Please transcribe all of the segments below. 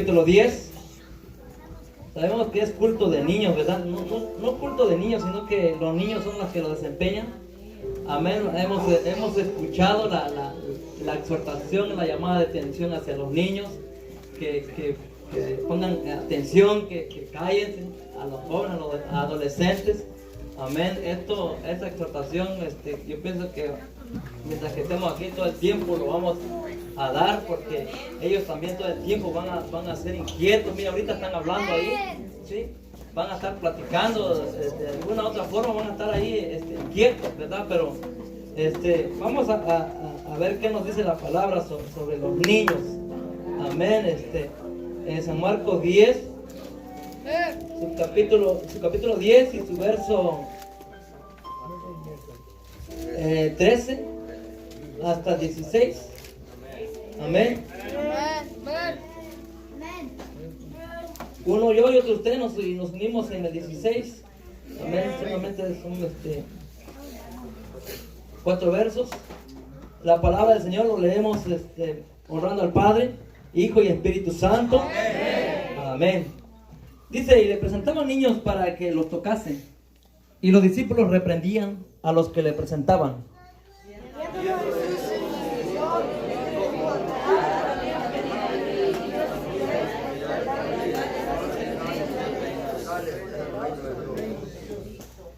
capítulo 10. Sabemos que es culto de niños, ¿verdad? No culto de niños, sino que los niños son los que lo desempeñan. Amén. Hemos escuchado la exhortación, la llamada de atención hacia los niños, que pongan atención, que callen a los jóvenes, a los adolescentes. Amén. Esta exhortación, yo pienso que mientras que estemos aquí todo el tiempo lo vamos a dar, porque ellos también todo el tiempo van a ser inquietos. Mira, ahorita están hablando ahí, ¿sí? Van a estar platicando, de alguna otra forma van a estar ahí inquietos, ¿verdad? Pero vamos a ver qué nos dice la palabra sobre los niños. Amén. En San Marcos 10, su capítulo 10 y su verso 13 hasta 16. Amén. Uno yo y otro usted nos unimos en el 16. Amén. Solamente son 4 versos. La palabra del Señor lo leemos honrando al Padre, Hijo y Espíritu Santo. Amén. Dice: y le presentaban niños para que los tocasen, y los discípulos reprendían a los que le presentaban.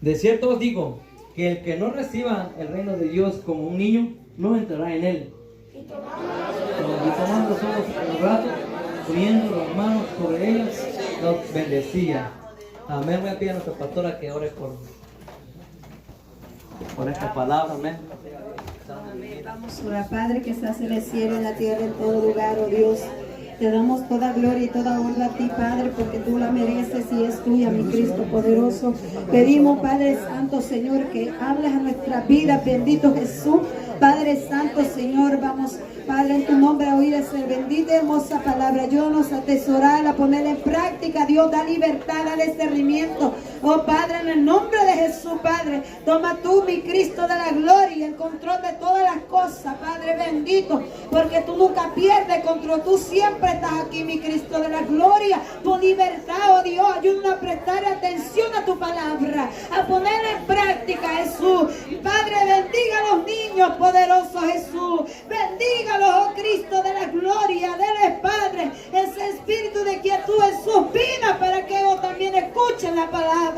De cierto os digo que el que no reciba el reino de Dios como un niño, no entrará en él. Y tomando los ojos en los brazos, poniendo las manos sobre ellas, los bendecía. Amén. Voy a pedir a nuestra pastora que ore por esta palabra. Amén. Amén. Vamos a orar. Padre que estás en el cielo, en la tierra, en todo lugar, oh Dios. Te damos toda gloria y toda honra a ti, Padre, porque tú la mereces y es tuya, mi Cristo poderoso. Pedimos, Padre Santo, Señor, que hables a nuestra vida, bendito Jesús. Padre Santo, Señor, vamos, Padre, en tu nombre a oír esa bendita y hermosa palabra. Ayúdanos a atesorarla, a ponerla en práctica. Dios, da libertad, da discernimiento. Oh Padre, en el nombre de Jesús, Padre, toma tú, mi Cristo de la gloria, y el control de todas las cosas, Padre bendito, porque tú nunca pierdes control. Tú siempre estás aquí, mi Cristo de la gloria. Tu libertad, oh Dios, ayúdanos a prestar atención a tu palabra, a ponerla en práctica, Jesús. Padre, bendiga a los niños, poderoso Jesús. Bendígalos, oh Cristo de la gloria. Dele, Padre, ese espíritu de quietud en sus vidas para que ellos también escuchen la palabra.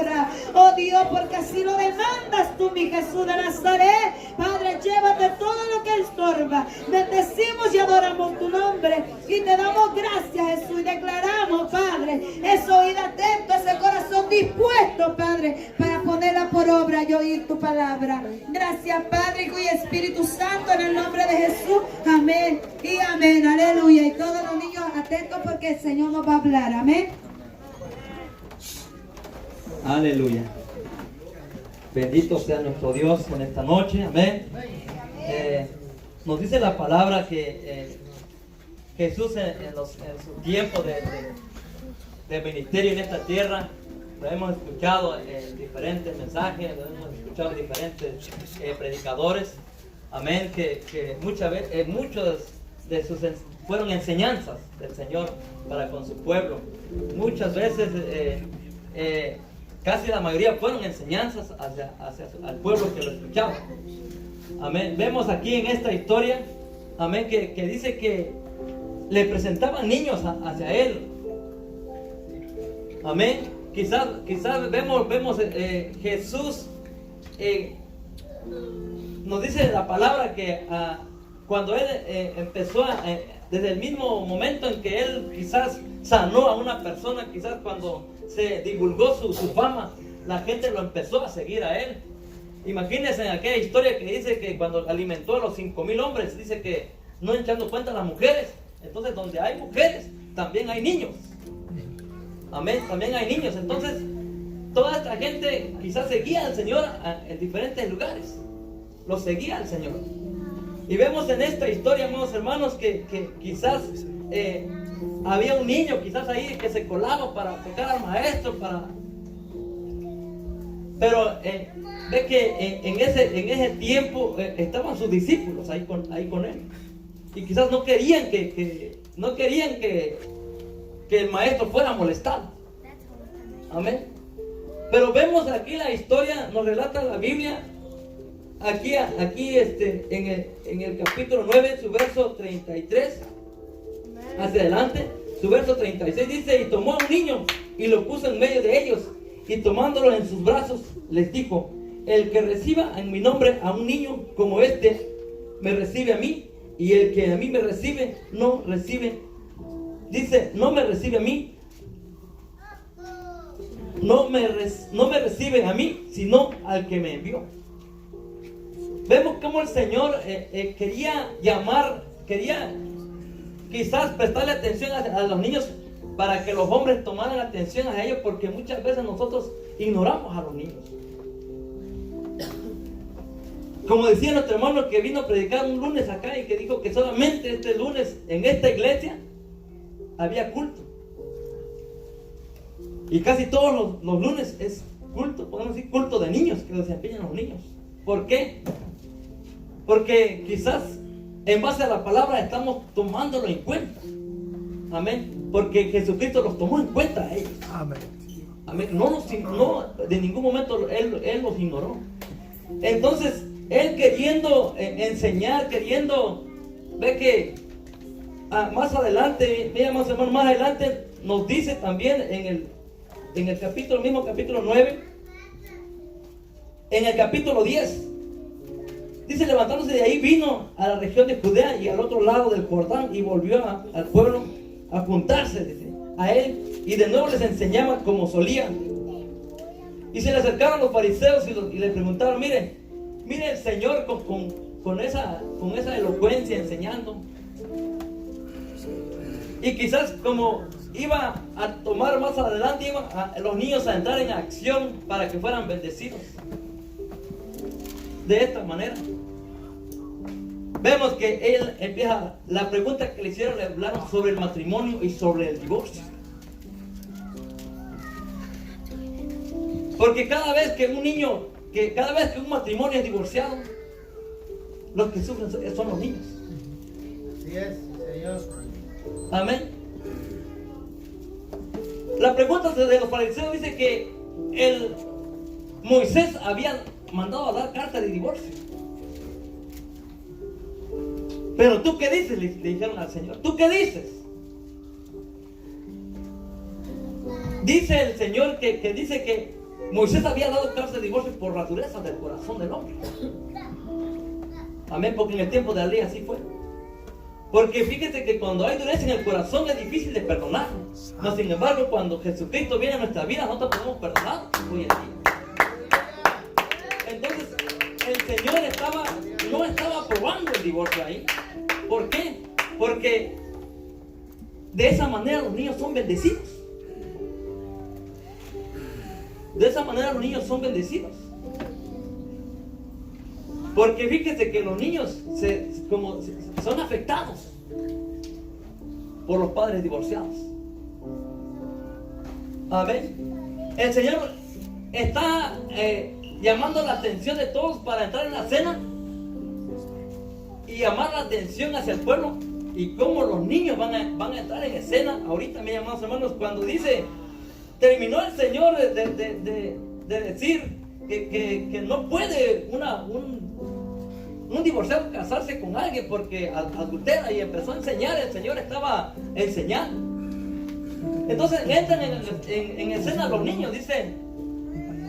Oh Dios, porque así lo demandas tú, mi Jesús de Nazaret. Padre, llévate todo lo que estorba. Bendecimos y adoramos tu nombre y te damos gracias, Jesús, y declaramos, Padre, ese oído atento, ese corazón dispuesto, Padre, para ponerla por obra y oír tu palabra. Gracias, Padre, Hijo y Espíritu Santo, en el nombre de Jesús. Amén y amén. Aleluya. Y todos los niños atentos porque el Señor nos va a hablar. Amén. Aleluya. Bendito sea nuestro Dios en esta noche. Amén. Nos dice la palabra que Jesús en su tiempo de ministerio en esta tierra, lo hemos escuchado en diferentes mensajes, lo hemos escuchado en diferentes predicadores. Amén. Que muchas veces, muchos de sus fueron enseñanzas del Señor para con su pueblo. Muchas veces casi la mayoría fueron enseñanzas hacia al pueblo que lo escuchaba. Amén. Vemos aquí en esta historia, amén, que dice que le presentaban niños hacia él. Amén. Quizás vemos Jesús, nos dice la palabra que cuando él empezó desde el mismo momento en que él quizás sanó a una persona, quizás cuando se divulgó su fama, la gente lo empezó a seguir a él. Imagínense en aquella historia que dice que cuando alimentó a los 5,000 hombres, dice que no echando cuenta a las mujeres. Entonces, donde hay mujeres, también hay niños. Amén, también hay niños. Entonces, toda esta gente quizás seguía al Señor en diferentes lugares. Lo seguía al Señor. Y vemos en esta historia, amados hermanos, que quizás había un niño quizás ahí que se colaba para tocar al maestro, pero ve que en ese tiempo estaban sus discípulos ahí con él, y quizás no querían que que el maestro fuera molestado. Amén. Pero vemos aquí la historia, nos relata la Biblia, aquí en el capítulo 9, su verso 33, hacia adelante, su verso 36 dice: y tomó a un niño y lo puso en medio de ellos, y tomándolo en sus brazos, les dijo: el que reciba en mi nombre a un niño como este, me recibe a mí, y el que a mí me recibe, no me recibe a mí, no me recibe a mí, sino al que me envió. Vemos cómo el Señor quería quizás prestarle atención a los niños, para que los hombres tomaran atención a ellos, porque muchas veces nosotros ignoramos a los niños. Como decía nuestro hermano que vino a predicar un lunes acá, y que dijo que solamente este lunes en esta iglesia había culto. Y casi todos los lunes es culto, podemos decir culto de niños, que desempeñan los niños. ¿Por qué? Porque quizás en base a la palabra estamos tomándolo en cuenta. Amén. Porque Jesucristo los tomó en cuenta a ellos. Amén. Amén. No, de ningún momento Él los ignoró. Entonces, Él queriendo enseñar, ve que más adelante, más adelante nos dice también en el mismo capítulo 9, en el capítulo 10, dice: levantándose de ahí, vino a la región de Judea y al otro lado del Jordán, y volvió al pueblo a juntarse, dice, a él, y de nuevo les enseñaba como solía. Y se le acercaron los fariseos y le preguntaron: mire el Señor con esa elocuencia enseñando. Y quizás como iba a tomar más adelante, iban los niños a entrar en acción para que fueran bendecidos. De esta manera vemos que él empieza, la pregunta que le hicieron, le hablaron sobre el matrimonio y sobre el divorcio. Porque cada vez que un matrimonio es divorciado, los que sufren son los niños. Así es, Señor. Amén. La pregunta de los fariseos dice que Moisés había mandado a dar carta de divorcio. Pero tú qué dices, le dijeron al Señor. ¿Tú qué dices? Dice el Señor que dice que Moisés había dado carta de divorcio por la dureza del corazón del hombre. Amén, porque en el tiempo de Alí así fue. Porque fíjese que cuando hay dureza en el corazón es difícil de perdonar. No, sin embargo, cuando Jesucristo viene a nuestra vida, nosotros podemos perdonar hoy en día. Entonces, el Señor no estaba aprobando el divorcio ahí. ¿Por qué? Porque de esa manera los niños son bendecidos. De esa manera los niños son bendecidos. Porque fíjese que los niños son afectados por los padres divorciados. Amén. El Señor está llamando la atención de todos para entrar en la cena y llamar la atención hacia el pueblo, y cómo los niños van a entrar en escena. Ahorita, mis amados hermanos, cuando dice, terminó el Señor de decir que no puede un divorciado casarse con alguien porque adultera, y empezó a enseñar. El Señor estaba enseñando. Entonces entran en escena los niños, dice,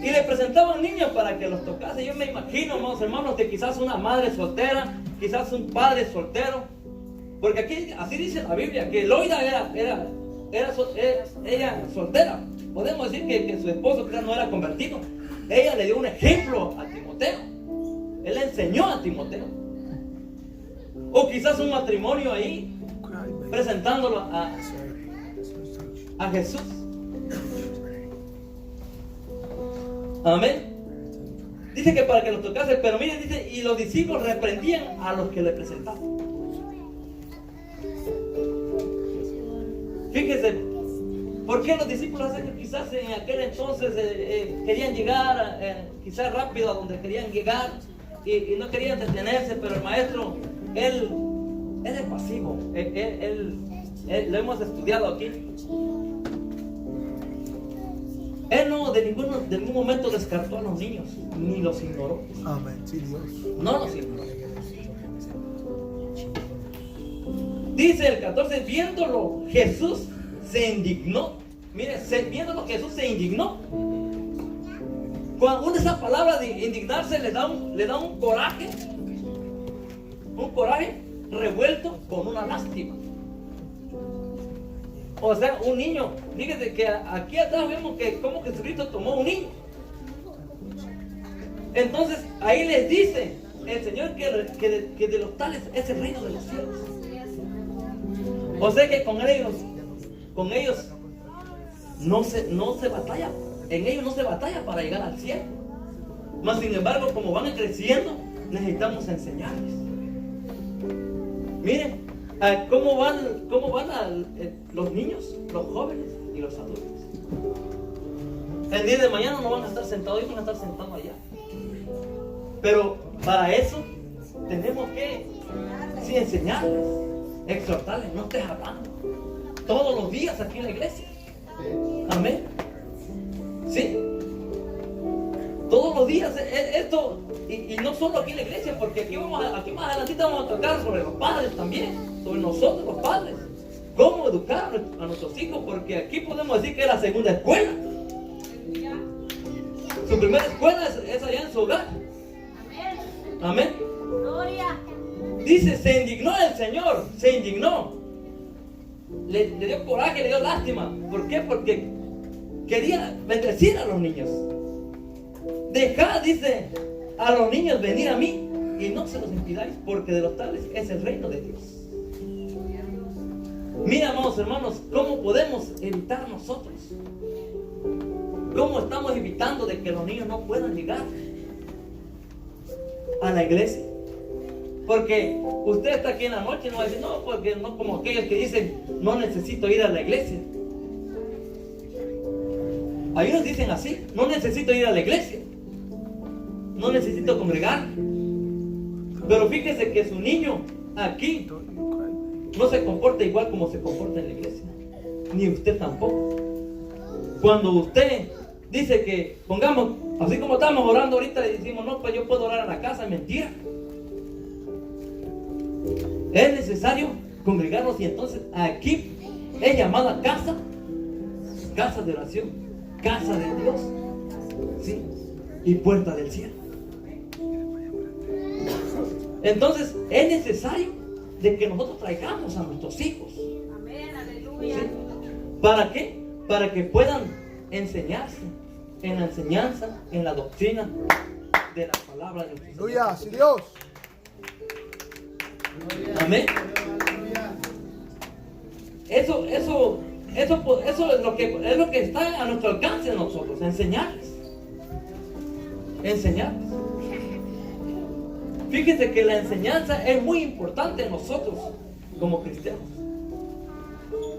y le presentaban niños para que los tocase. Yo me imagino, amados hermanos, que quizás una madre soltera, quizás un padre soltero, porque aquí así dice la Biblia, que Loida era ella soltera. Podemos decir que su esposo quizás no era convertido. Ella le dio un ejemplo a Timoteo. Él le enseñó a Timoteo. O quizás un matrimonio ahí, presentándolo a Jesús. Amén. Dice que para que los tocase, pero mire, dice, y los discípulos reprendían a los que le presentaban. Fíjese, ¿por qué los discípulos quizás en aquel entonces querían llegar quizás rápido a donde querían llegar y no querían detenerse? Pero el maestro, él es pasivo, él lo hemos estudiado aquí. Él no de ningún momento descartó a los niños, ni los ignoró. Amén, sí, Dios. No los ignoró. Dice el 14, viéndolo Jesús se indignó. Mire, viéndolo Jesús se indignó. Cuando esa palabra de indignarse le da un coraje revuelto con una lástima. O sea, un niño. Fíjese que aquí atrás vemos que como Jesucristo tomó un niño. Entonces ahí les dice el Señor que de los tales es el reino de los cielos. O sea que con ellos no se batalla. En ellos no se batalla para llegar al cielo. Mas sin embargo, como van creciendo, necesitamos enseñarles. Miren, ¿cómo van los niños, los jóvenes y los adultos? El día de mañana no van a estar sentados, ellos van a estar sentados allá. Pero para eso tenemos que enseñarles, exhortarles, no estés hablando. Todos los días aquí en la iglesia. Amén. Sí. Todos los días esto, y no solo aquí en la iglesia, porque aquí más adelante vamos a tocar sobre los padres también, sobre nosotros los padres. Cómo educar a nuestros hijos, porque aquí podemos decir que es la segunda escuela. Su primera escuela es allá en su hogar. Amén. Gloria. Dice, se indignó el Señor, se indignó. Le dio coraje, le dio lástima. ¿Por qué? Porque quería bendecir a los niños. Dejad, dice, a los niños venir a mí y no se los impidáis, porque de los tales es el reino de Dios. Mira, amados hermanos, ¿cómo podemos evitar nosotros? ¿Cómo estamos evitando de que los niños no puedan llegar a la iglesia? Porque usted está aquí en la noche y no va a decir, no, porque no como aquellos que dicen, no necesito ir a la iglesia. Hay unos dicen así, no necesito ir a la iglesia, no necesito congregar. Pero fíjese que su niño aquí no se comporta igual como se comporta en la iglesia, ni usted tampoco. Cuando usted dice que, pongamos, así como estamos orando ahorita y decimos, no, pues yo puedo orar en la casa, es mentira. Es necesario congregarnos, y entonces aquí es llamada casa de oración, casa de Dios, ¿sí? Y puerta del cielo. Entonces es necesario de que nosotros traigamos a nuestros hijos. Amén, aleluya. ¿Sí? ¿Para qué? Para que puedan enseñarse en la enseñanza, en la doctrina de la palabra de Dios. Aleluya, sí, Dios. Amén. Eso es lo que está a nuestro alcance de nosotros, enseñarles. Fíjese que la enseñanza es muy importante en nosotros como cristianos.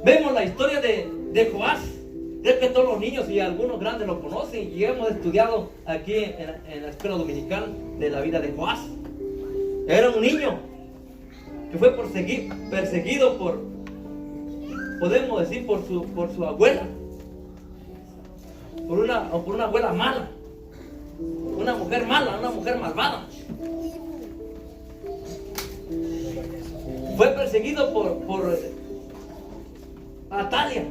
Vemos la historia de Joás. Creo que todos los niños y algunos grandes lo conocen, y hemos estudiado aquí en la escuela dominical de la vida de Joás. Era un niño que fue perseguido por, podemos decir, por su abuela, por una abuela mala, una mujer mala, una mujer malvada. Fue perseguido por Atalia,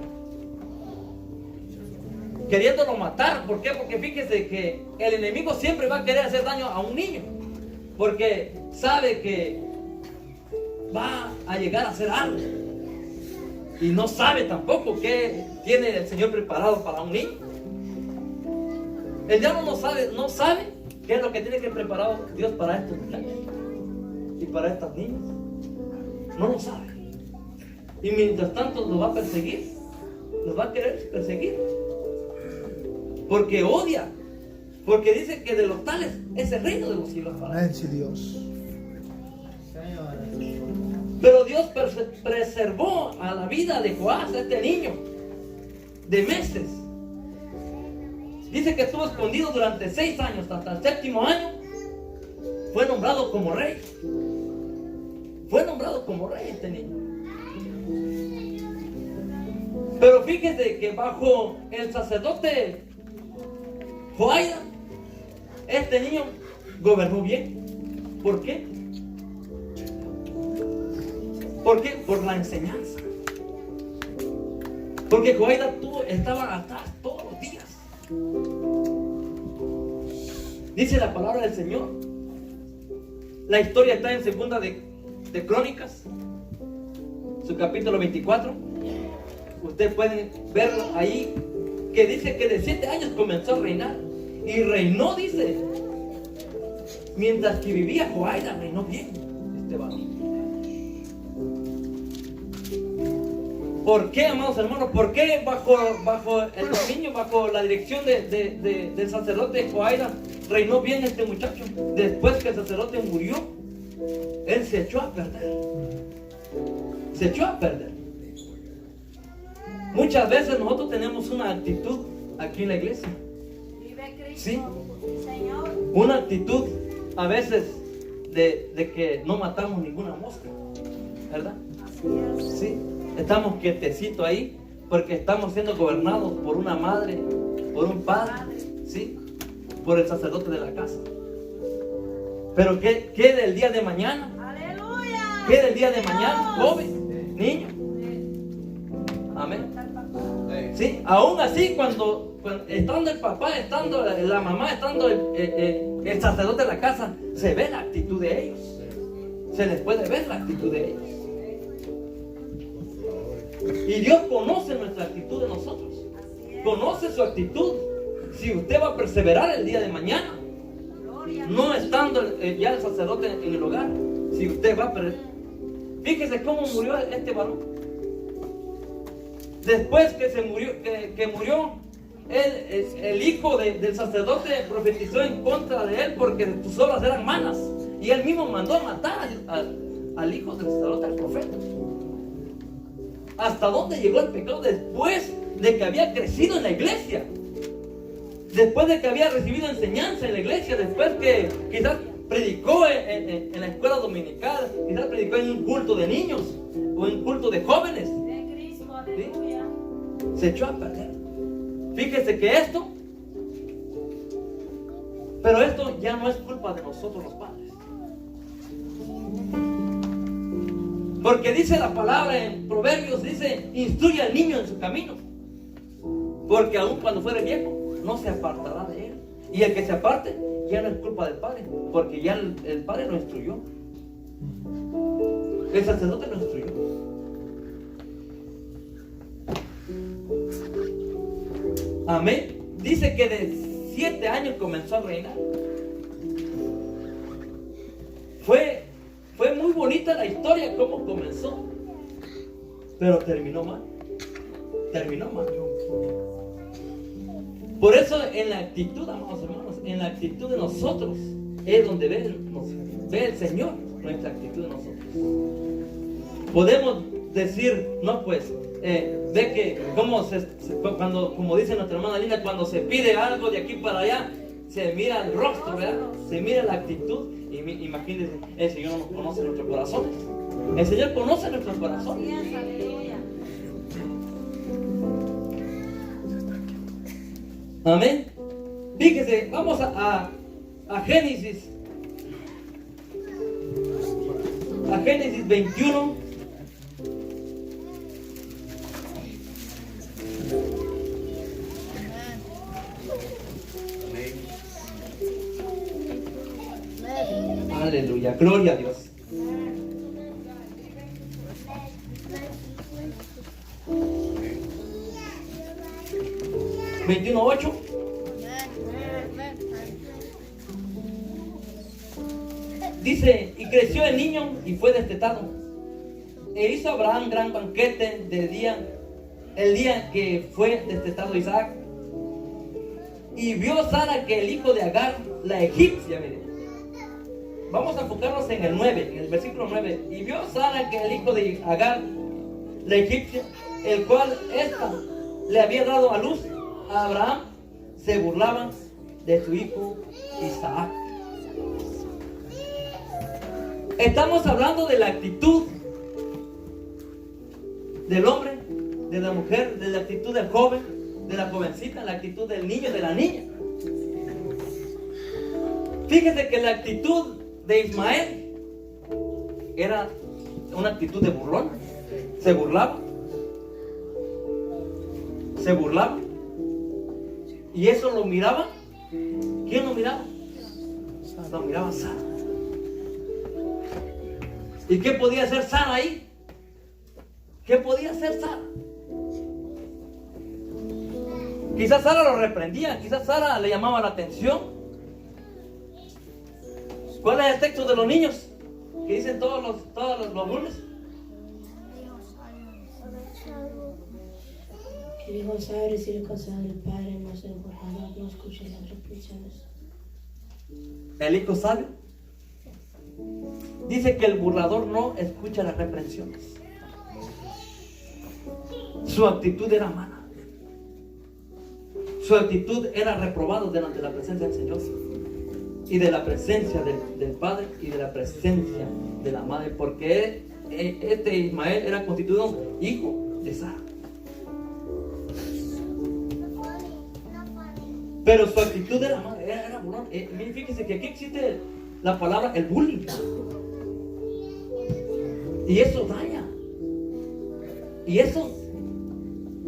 queriéndolo matar. ¿Por qué? Porque fíjese que el enemigo siempre va a querer hacer daño a un niño, porque sabe que va a llegar a hacer algo, y no sabe tampoco qué tiene el Señor preparado para un niño. El diablo no sabe qué es lo que tiene que preparar Dios para estos muchachos y para estas niñas. No lo sabe, y mientras tanto los va a perseguir, los va a querer perseguir, porque odia, porque dice que de los tales es el reino de los cielos. Amén, sí, Dios. Pero Dios preservó a la vida de Joás, este niño, de meses. Dice que estuvo escondido durante 6 años, hasta el 7º año fue nombrado como rey. Fue nombrado como rey este niño. Pero fíjese que bajo el sacerdote Joaida, este niño gobernó bien. ¿Por qué? ¿Por qué? Por la enseñanza. Porque Joaida estaba atrás todos los días. Dice la palabra del Señor. La historia está en segunda de Crónicas, su capítulo 24. Ustedes pueden verlo ahí, que dice que de 7 años comenzó a reinar. Y reinó, dice, mientras que vivía Joaida, reinó bien este varón. ¿Por qué, amados hermanos? ¿Por qué bajo el dominio, bajo la dirección del sacerdote Joaida, reinó bien este muchacho? Después que el sacerdote murió, él se echó a perder. Se echó a perder. Muchas veces nosotros tenemos una actitud aquí en la iglesia. Vive Cristo. Sí. Señor. Una actitud a veces de que no matamos ninguna mosca, ¿verdad? Así es. Sí. Estamos quietecitos ahí porque estamos siendo gobernados por una madre, por un padre, ¿sí? Por el sacerdote de la casa. Pero ¿qué del día de mañana? Aleluya. ¿Qué del día de mañana? Joven, niño. Amén. Sí, aún así cuando estando el papá, estando la mamá, estando el sacerdote de la casa, se ve la actitud de ellos. Se les puede ver la actitud de ellos. Y Dios conoce nuestra actitud de nosotros. Conoce su actitud. Si usted va a perseverar el día de mañana, no estando ya el sacerdote en el hogar, si usted va a perder. Fíjese cómo murió este varón. Después que se murió, que murió, el hijo del sacerdote profetizó en contra de él porque sus obras eran malas. Y él mismo mandó a matar al hijo del sacerdote, al profeta. ¿Hasta dónde llegó el pecado? Después de que había crecido en la iglesia, después de que había recibido enseñanza en la iglesia, después que quizás predicó en la escuela dominical, quizás predicó en un culto de niños o en un culto de jóvenes, De Cristo. Aleluya. se echó a perder. Fíjese que pero esto ya no es culpa de nosotros los padres. Porque dice la palabra en Proverbios, dice, instruye al niño en su camino, porque aun cuando fuere viejo, no se apartará de él. Y el que se aparte, ya no es culpa del padre, porque ya el padre lo instruyó. El sacerdote lo instruyó. Amén. Dice que de 7 años comenzó a reinar. Fue muy bonita la historia, cómo comenzó, pero terminó mal. Terminó mal. Por eso en la actitud, amados hermanos, en la actitud de nosotros es donde ve el Señor nuestra actitud de nosotros. Podemos decir, no pues, ve que como dice nuestra hermana Linda, cuando se pide algo de aquí para allá, se mira el rostro, ¿verdad? Se mira la actitud. Y imagínense, el Señor no nos conoce nuestros corazones. El Señor conoce nuestros corazones. Aleluya. Amén. Fíjese, vamos a Génesis. A Génesis 21. Aleluya, gloria a Dios. ¿21:8? Dice, y creció el niño y fue destetado. E hizo Abraham gran banquete el día que fue destetado Isaac. Y vio Sara que el hijo de Agar, la egipcia, mire. Vamos a enfocarnos en el 9, en el versículo 9. Y vio Sara que el hijo de Agar, la egipcia, el cual ésta le había dado a luz a Abraham, se burlaban de su hijo Isaac. Estamos hablando de la actitud del hombre de la mujer, de la actitud del joven, de la jovencita, la actitud del niño, de la niña. Fíjese que la actitud de Ismael era una actitud de burlón. Se burlaba. Se burlaba. Y eso lo miraba. ¿Quién lo miraba? Lo miraba Sara. ¿Y qué podía hacer Sara ahí? ¿Qué podía hacer Sara? Quizás Sara lo reprendía, quizás Sara le llamaba la atención. ¿Cuál es el texto de los niños? Que dicen todos los lunes. El hijo sabe recibir el consejo del padre, no se burlará, no escuche las reprensiones. El hijo sabio dice que el burlador no escucha las reprensiones. Su actitud era mala. Su actitud era reprobado delante de la presencia del Señor y de la presencia del Padre y de la presencia de la Madre, porque este Ismael era constituido hijo de Sara. Pero su actitud era mala, era burlón. Fíjense que aquí existe la palabra el bullying. Y eso daña. Y eso,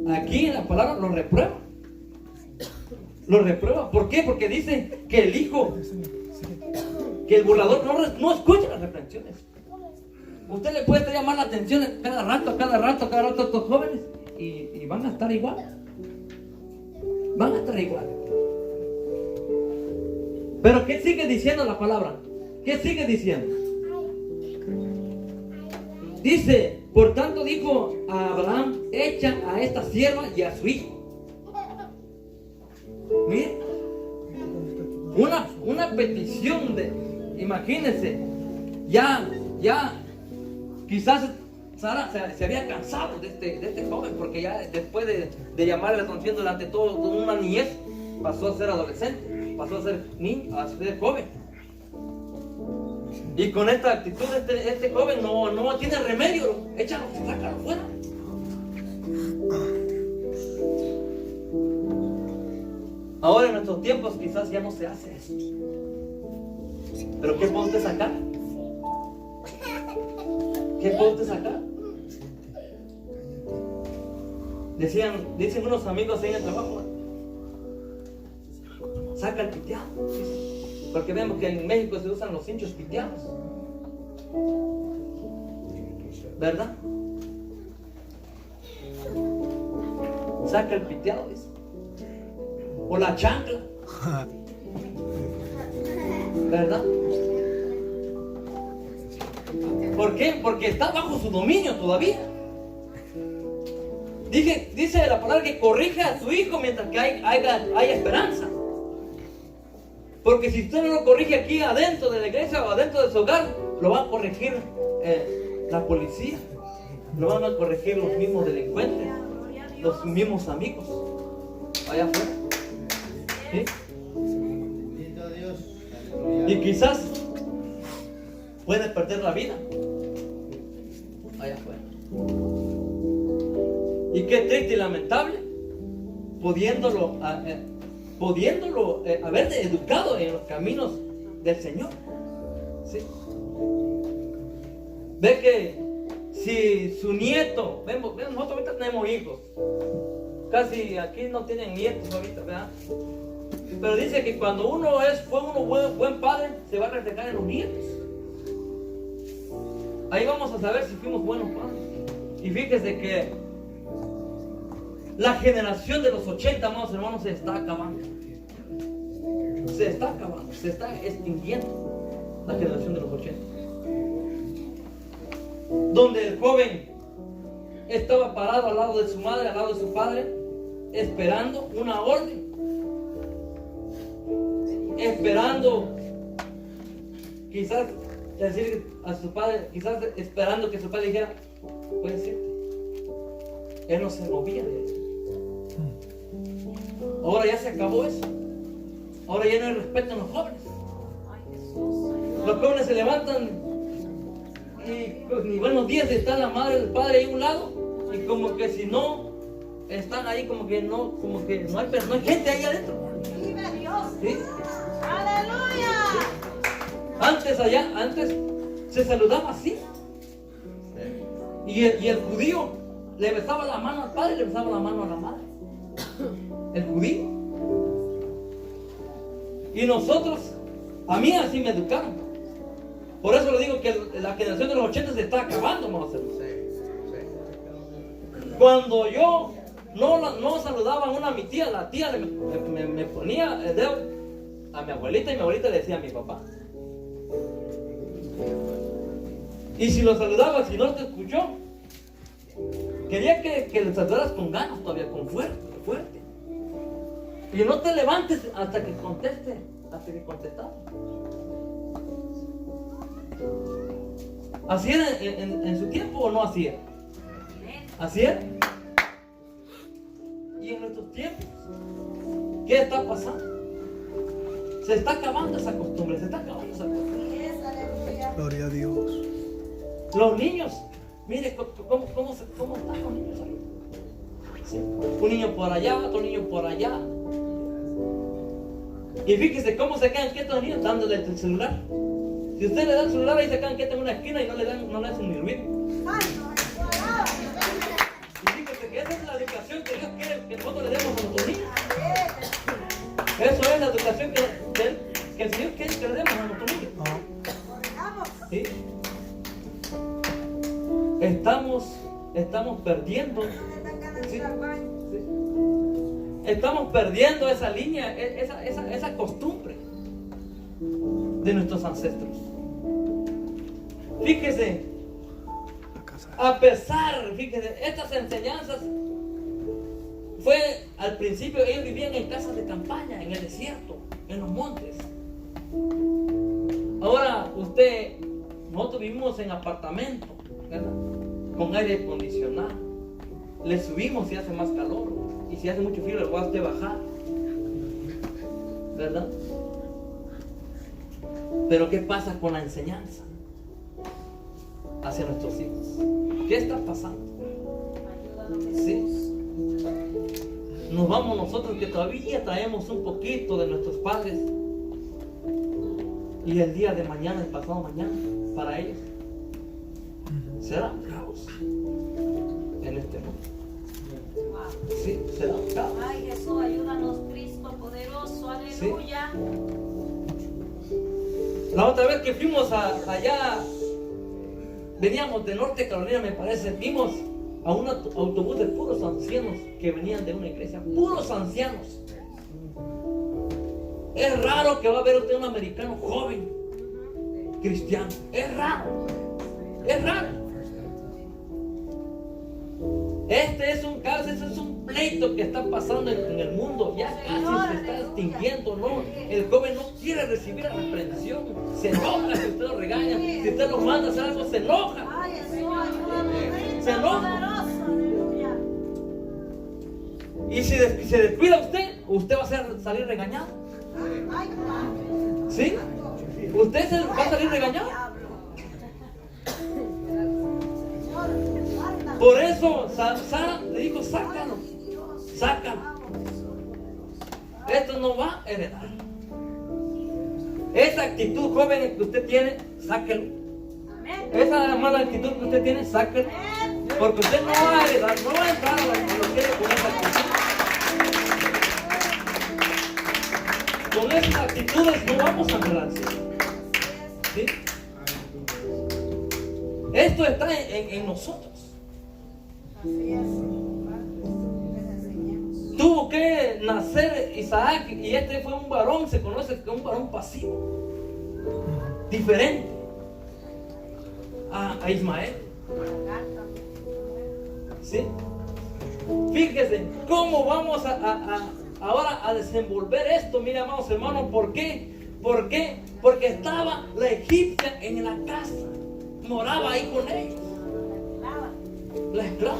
aquí en la palabra lo reprueba. Lo reprueba. ¿Por qué? Porque dice que el hijo, que el burlador no escucha las reprensiones. Usted le puede llamar la atención cada rato a estos jóvenes y van a estar igual. Van a estar igual. Pero ¿qué sigue diciendo la palabra? ¿Qué sigue diciendo? Dice, por tanto dijo a Abraham, echa a esta sierva y a su hijo. Mire, una petición de, imagínense, ya, quizás Sara se había cansado de este joven, porque ya después de llamarle la atención durante toda una niñez, pasó a ser adolescente, pasó a ser niño, a ser joven. Y con esta actitud este joven no tiene remedio, échalo, sácalo fuera. Ahora en nuestros tiempos quizás ya no se hace eso. Pero ¿qué puede usted sacar? ¿Qué puede usted sacar? Dicen unos amigos ahí en el trabajo, saca el piteado. Porque vemos que en México se usan los cinchos piteados. ¿Verdad? Saca el piteado, dice. O la chancla. ¿Verdad? ¿Por qué? Porque está bajo su dominio todavía. Dice la palabra que corrige a su hijo mientras que hay esperanza. Porque si usted no lo corrige aquí adentro de la iglesia o adentro de su hogar, lo va a corregir la policía, lo van a corregir los mismos delincuentes, los mismos amigos allá afuera. ¿Sí? Bendito Dios. Y quizás puede perder la vida allá afuera. Y qué triste y lamentable, pudiéndolo haber educado en los caminos del Señor. ¿Sí? Ve que si su nieto, nosotros ahorita tenemos hijos, casi aquí no tienen nietos ahorita, ¿verdad? Pero dice que cuando fue uno buen padre, se va a reflejar en los nietos. Ahí vamos a saber si fuimos buenos padres. Y fíjese que la generación de los 80, amados hermanos, se está acabando. Se está acabando, se está extinguiendo la generación de los 80. Donde el joven estaba parado al lado de su madre, al lado de su padre, esperando una orden. Esperando, quizás decir a su padre, quizás esperando que su padre dijera, puede ser. Él no se movía de él. Ahora ya se acabó eso. Ahora ya no hay respeto en los jóvenes. Los jóvenes se levantan y pues, ni buenos días, está la madre, el padre ahí a un lado, y como que si no están ahí como que no hay gente ahí adentro. Vive Dios. ¿Sí? Aleluya. Antes se saludaba así. Y el judío le besaba la mano al padre y le besaba la mano a la madre. El judío. Y nosotros, a mí así me educaron. Por eso le digo que la generación de los 80 se está acabando, vamos a hacerlo. Cuando yo no saludaba a mi tía, la tía me ponía el dedo a mi abuelita y mi abuelita le decía a mi papá. Y si lo saludabas, si no te escuchó, quería que le saludaras con ganas todavía, con fuerte. Y no te levantes hasta que conteste, hasta que contestara. ¿Así era en su tiempo o no así era? ¿Así era? Y en nuestros tiempos, ¿qué está pasando? Se está acabando esa costumbre, Gloria a Dios. Los niños, mire cómo están los niños ahí. Sí. Un niño por allá, otro niño por allá. Y fíjese cómo se quedan quietos los niños dándole el celular. Si usted le da el celular, ahí se quedan quietos en una esquina y no le hacen ni ruido. Y fíjese que esa es la educación que Dios quiere que nosotros le demos a nuestros niños. Eso es la educación que el Señor quiere que le demos a nuestros niños. ¿Sí? Estamos perdiendo. ¿Sí? ¿Sí? Estamos perdiendo esa línea, esa costumbre de nuestros ancestros. Fíjese, fíjese, estas enseñanzas fue al principio, ellos vivían en casas de campaña, en el desierto, en los montes. Ahora nosotros vivimos en apartamentos, ¿verdad? Con aire acondicionado. Le subimos si hace más calor, y si hace mucho frío le voy a usted bajar, ¿verdad? Pero ¿qué pasa con la enseñanza hacia nuestros hijos? ¿Qué está pasando? ¿Sí? Nos vamos nosotros que todavía traemos un poquito de nuestros padres, y el día de mañana, el pasado mañana, para ellos será un caos en este mundo. Sí, será un caos. Ay, Jesús, ayúdanos, Cristo poderoso, aleluya. Sí. La otra vez que fuimos allá, veníamos de Norte Carolina, me parece, vimos a un autobús de puros ancianos que venían de una iglesia, puros ancianos. Es raro que va a ver usted un americano joven, cristiano. Es raro. Este es un caso, este es un pleito que está pasando en el mundo. Ya casi se está extinguiendo, ¿no? El joven no quiere recibir la reprensión. Se enoja si usted lo regaña. Si usted lo manda a hacer algo, se enoja. Ay, Jesús, ayúdanos, Se enoja. poderoso, aleluya. Y si se descuida usted va a salir regañado. Ay, Padre. ¿Sí? ¿Usted va a salir regañado? Por eso Sara le dijo, sácalo. Esto no va a heredar. Esa actitud joven que usted tiene, sáquelo. Esa mala actitud que usted tiene, sáquelo. Porque usted no va a heredar, no va a entrar a la iglesia con esa actitud. Con esas actitudes no vamos a entrar. ¿Sí? Esto está en nosotros. Tuvo que nacer Isaac, y este fue un varón, se conoce como un varón pasivo, diferente a Ismael. ¿Sí? Fíjese cómo vamos ahora a desenvolver esto. Mira, amados hermanos, ¿por qué? Porque estaba la egipcia en la casa, moraba ahí con ellos. La esclava.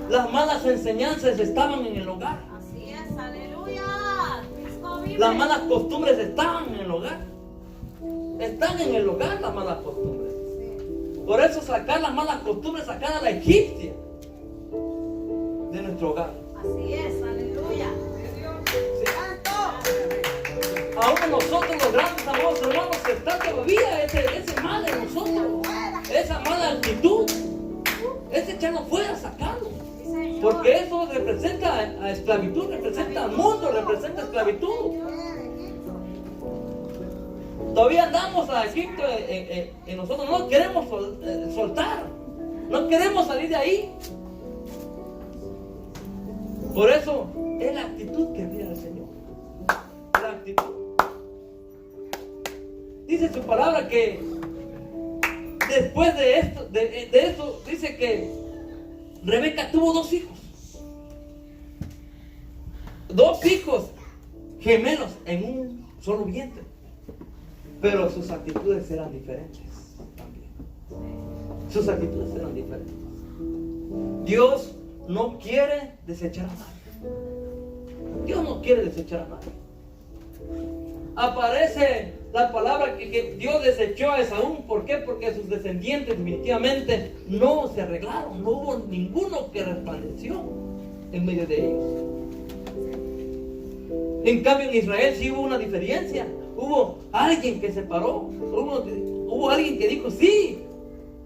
Las malas enseñanzas estaban en el hogar. Así es, aleluya. Cristo vive. Las malas costumbres estaban en el hogar. Están en el hogar las malas costumbres. Por eso sacar las malas costumbres, sacar a la egipcia. de nuestro hogar. Así es, aleluya. Aún nosotros los grandes, amados hermanos, que está todavía ese mal en nosotros, esa mala actitud, ese echarlo fuera, sacarlo. Porque eso representa a esclavitud, representa al mundo, representa esclavitud. Todavía andamos a Egipto en nosotros, no queremos soltar, no queremos salir de ahí. Por eso es la actitud que pide el Señor. La actitud. Dice su palabra que después de esto dice que Rebeca tuvo 2 hijos. 2 hijos gemelos en un solo vientre. Pero sus actitudes eran diferentes también. Sus actitudes eran diferentes. Dios no quiere desechar a nadie. Dios no quiere desechar a nadie. Aparece la palabra que Dios desechó a Esaú. ¿Por qué? Porque sus descendientes definitivamente no se arreglaron. No hubo ninguno que resplandeció en medio de ellos. En cambio en Israel sí hubo una diferencia. Hubo alguien que se paró. Hubo alguien que dijo, sí,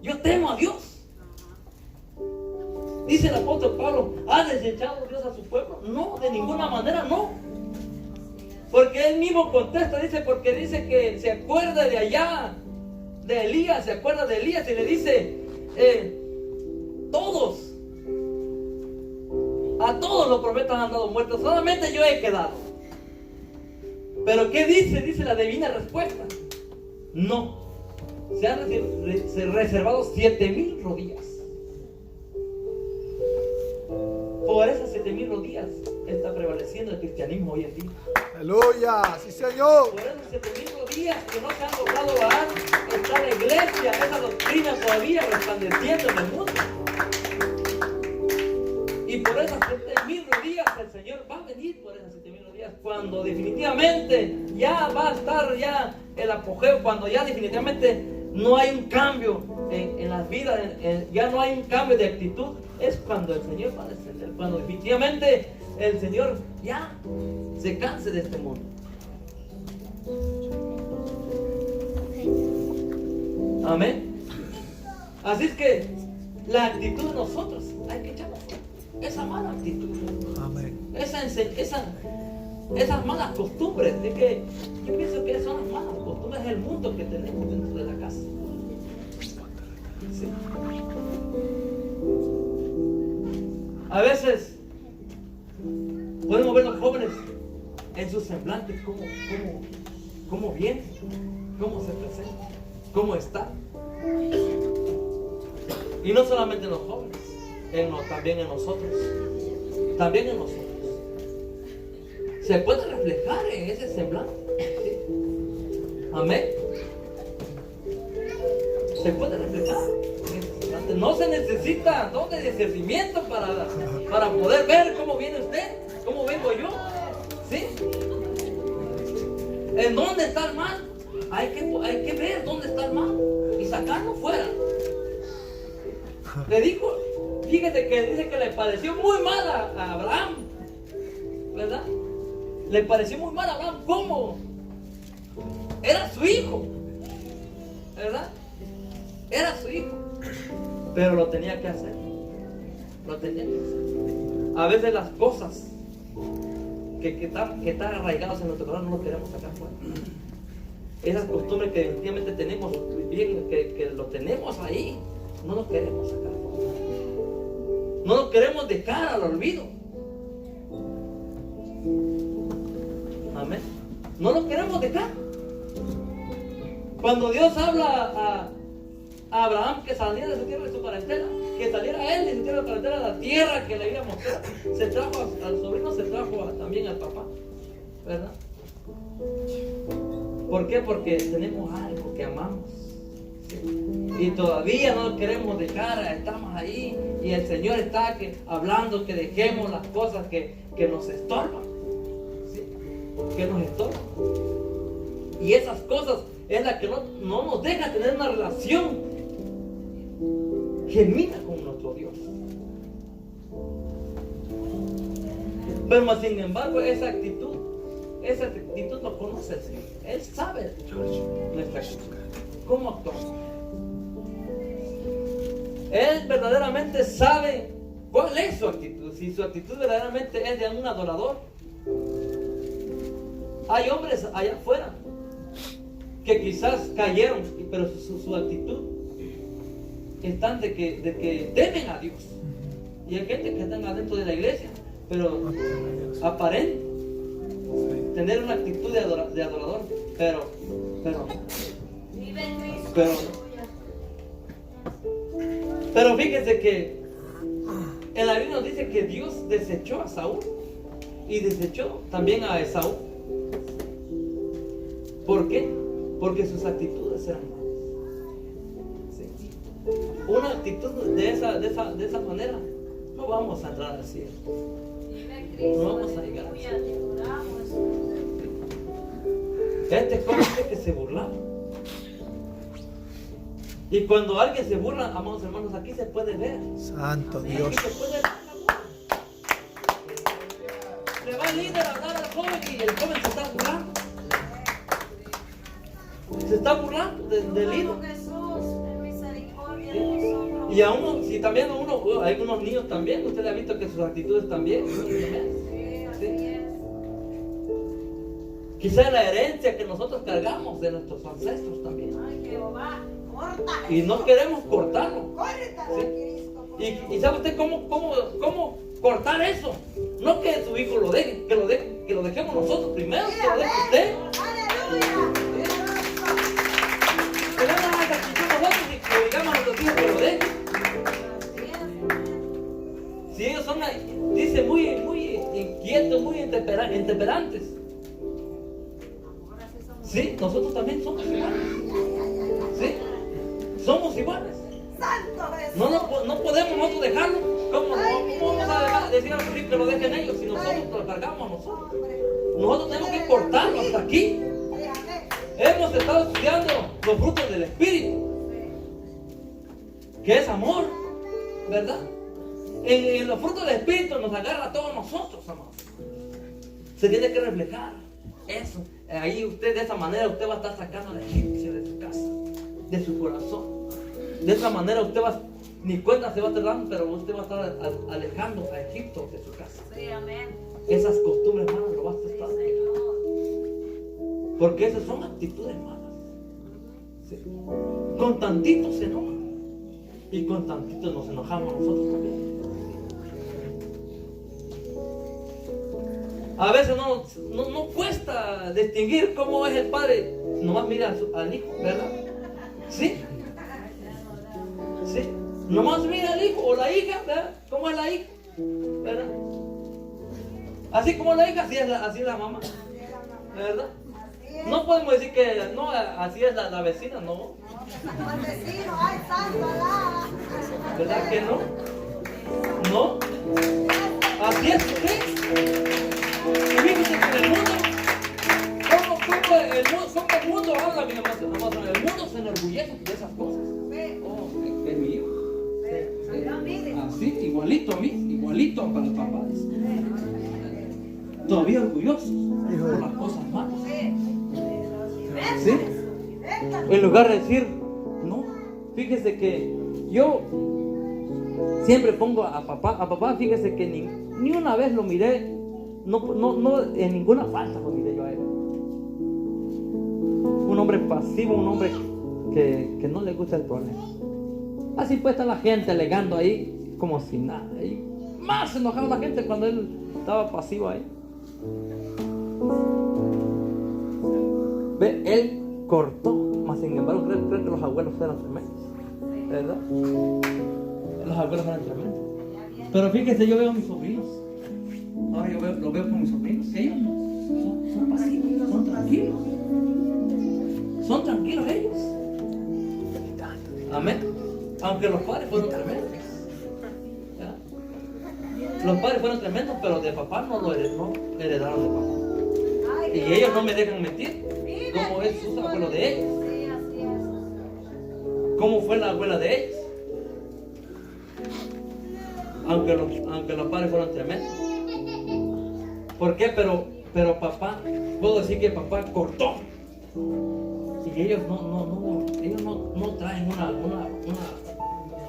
yo temo a Dios. Dice el apóstol Pablo, ¿ha desechado Dios a su pueblo? No, de ninguna manera no. Porque él mismo contesta, porque dice que se acuerda de allá, de Elías, se acuerda de Elías y le dice, a todos los profetas han dado muertos, solamente yo he quedado. Pero ¿qué dice? Dice la divina respuesta. No, se han reservado 7,000 rodillas. Por esas 7,000 rodillas está prevaleciendo el cristianismo hoy en día. Aleluya, sí Señor. Por esas 7,000 rodillas que no se han logrado bajar, está la iglesia, esa doctrina todavía resplandeciendo en el mundo. Y por esas 7,000 rodillas el Señor va a venir por esas 7,000 rodillas cuando definitivamente ya va a estar ya el apogeo, cuando ya definitivamente no hay un cambio en las vidas, ya no hay un cambio de actitud. Es cuando el Señor va a descender, cuando definitivamente el Señor ya se canse de este mundo. Amén. Así es que la actitud de nosotros hay que echarla fuera. Esa mala actitud. Amén. Esas malas costumbres, de que yo pienso que son las malas costumbres del mundo que tenemos dentro de la casa. Sí. A veces podemos ver los jóvenes en sus semblantes cómo vienen, cómo se presentan, cómo están. Y no solamente en los jóvenes, también en nosotros. También en nosotros. Se puede reflejar en ese semblante. ¿Sí? Amén. Se puede reflejar en ese semblante. No se necesita don de discernimiento para poder ver cómo viene usted, cómo vengo yo. ¿Sí? ¿En dónde está el mal? Hay que ver dónde está el mal y sacarlo fuera. Le dijo, fíjate que dice que le pareció muy mal a Abraham, ¿verdad? Le pareció muy mal a Abraham. ¿Cómo? Era su hijo, ¿verdad? Era su hijo, pero lo tenía que hacer. Lo tenía que hacer. A veces las cosas que están arraigadas en nuestro corazón no lo queremos sacar fuera. Esas costumbres que definitivamente tenemos bien, que lo tenemos ahí, no lo queremos sacar fuera. No lo queremos dejar al olvido. Amén. No lo queremos dejar. Cuando Dios habla a Abraham que saliera de su tierra, de su parentela, que saliera él de su tierra, de su parentela, a la tierra que le había mostrado, se trajo al sobrino, se trajo también al papá, ¿verdad? ¿Por qué? Porque tenemos algo que amamos, ¿sí? Y todavía no lo queremos dejar, estamos ahí y el Señor está hablando que dejemos las cosas que nos estorban, ¿sí? Que nos estorban. Y esas cosas es la que no nos deja tener una relación genuina con nuestro Dios. Pero más sin embargo, esa actitud lo conoce el Señor. Él sabe nuestra actitud, cómo actuamos. Él verdaderamente sabe cuál es su actitud. Si su actitud verdaderamente es de un adorador. Hay hombres allá afuera que quizás cayeron, pero su actitud están de que temen a Dios. Y hay gente que están adentro de la iglesia, pero aparente tener una actitud de adorador, pero fíjense que en la Biblia nos dice que Dios desechó a Saúl y desechó también a Esaú. ¿Por qué? Porque sus actitudes eran malas. ¿Sí? Una actitud de esa manera, no vamos a entrar al cielo. No vamos a llegar al cielo. Este joven dice que se burlaba. Y cuando alguien se burla, amados hermanos, aquí se puede ver. Santo Dios. Aquí se puede ver la burla. Le va el líder a hablar al joven y el joven se está burlando. Se está burlando del líder. Y a uno, si también a uno, hay unos niños también, usted le ha visto que sus actitudes también. ¿Sí? Quizá la herencia que nosotros cargamos de nuestros ancestros también. Y no queremos cortarlo. ¿Sí? Y ¿sabe usted cómo cortar eso? No que su hijo lo deje, que lo dejemos nosotros primero, que lo deje usted. Que no nos haga actitud nosotros y que digamos a nuestros hijos que lo dejen. Si ellos son, dice, muy inquietos, muy intemperantes. Sí, nosotros también somos iguales. Sí, somos iguales. No podemos nosotros dejarlo. ¿Cómo vamos a decir a los hijos que lo dejen ellos si nosotros lo cargamos nosotros? Nosotros tenemos que cortarlo hasta aquí. Hemos estado estudiando los frutos del Espíritu, que es amor, ¿verdad? En los frutos del Espíritu nos agarra a todos nosotros, amados. Se tiene que reflejar eso. Ahí usted, de esa manera, usted va a estar sacando a la egipcia de su casa, de su corazón. De esa manera usted va, ni cuenta se va a estar dando, pero usted va a estar alejando a Egipto de su casa. Sí, amén. Esas costumbres malas lo va a estar dejando. Porque esas son actitudes malas. ¿Sí? Con tantito se enojan. Y con tantito nos enojamos nosotros también. A veces no cuesta distinguir cómo es el padre. Nomás mira al hijo, ¿verdad? ¿Sí? ¿Sí? Nomás mira al hijo o la hija, ¿verdad? ¿Cómo es la hija? ¿Verdad? Así como la hija, así es la mamá. ¿Verdad? No podemos decir que no, así es la vecina, no. ¿Verdad que no? ¿No? Así es usted. Y fíjense que en el mundo, ¿cómo el mundo habla, mi amado? El mundo se enorgullece de esas cosas. Oh, es mi hijo. Así, igualito a mí, igualito para el papá. Todavía orgullosos por las cosas malas. ¿Sí? En lugar de decir, no, fíjese que yo siempre pongo a papá, fíjese que ni una vez lo miré, no en ninguna falta lo miré yo a él. Un hombre pasivo, un hombre que no le gusta el problema. Así pues está la gente alegando ahí como si nada. Y más se enojaba la gente cuando él estaba pasivo ahí. Ve, él cortó, mas sin embargo creo que los abuelos eran tremendos, ¿verdad? Los abuelos eran tremendos. Pero fíjese, yo veo a mis sobrinos. Ahora lo veo con mis sobrinos. Ellos son pasivos, son tranquilos. Son tranquilos ellos. Amén. Aunque los padres fueron tremendos. ¿Verdad? Los padres fueron tremendos, pero de papá no heredaron de papá. Y ellos no me dejan mentir. ¿Cómo es su abuelo de ellos? ¿Cómo fue la abuela de ellos? Aunque los padres fueron tremendos. ¿Por qué? Pero papá, puedo decir que papá cortó. Y ellos no traen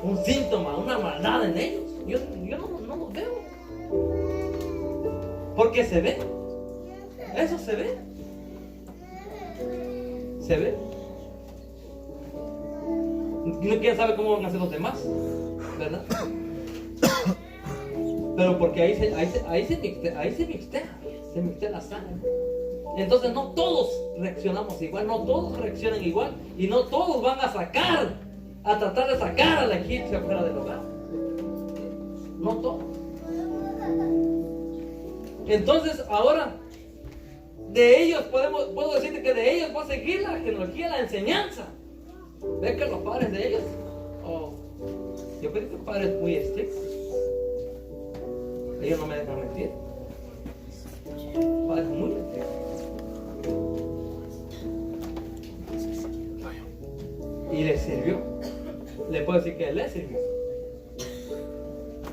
un síntoma, una maldad en ellos. Yo no los veo. Porque se ve. Eso se ve. Se ve. ¿Quién sabe cómo van a hacer los demás? ¿Verdad? Pero porque ahí se mixtea la sangre. Entonces no todos reaccionamos igual, no todos reaccionan igual y no todos van a tratar de sacar a la egipcia fuera del hogar. No todos. Entonces ahora de ellos puedo decirte que de ellos va a seguir la genealogía, la enseñanza. ¿Ves que los padres de ellos? Yo creo que padres muy estrictos. Ellos no me dejan mentir. Padres muy estrictos. Y le sirvió. Le puedo decir que le sirvió.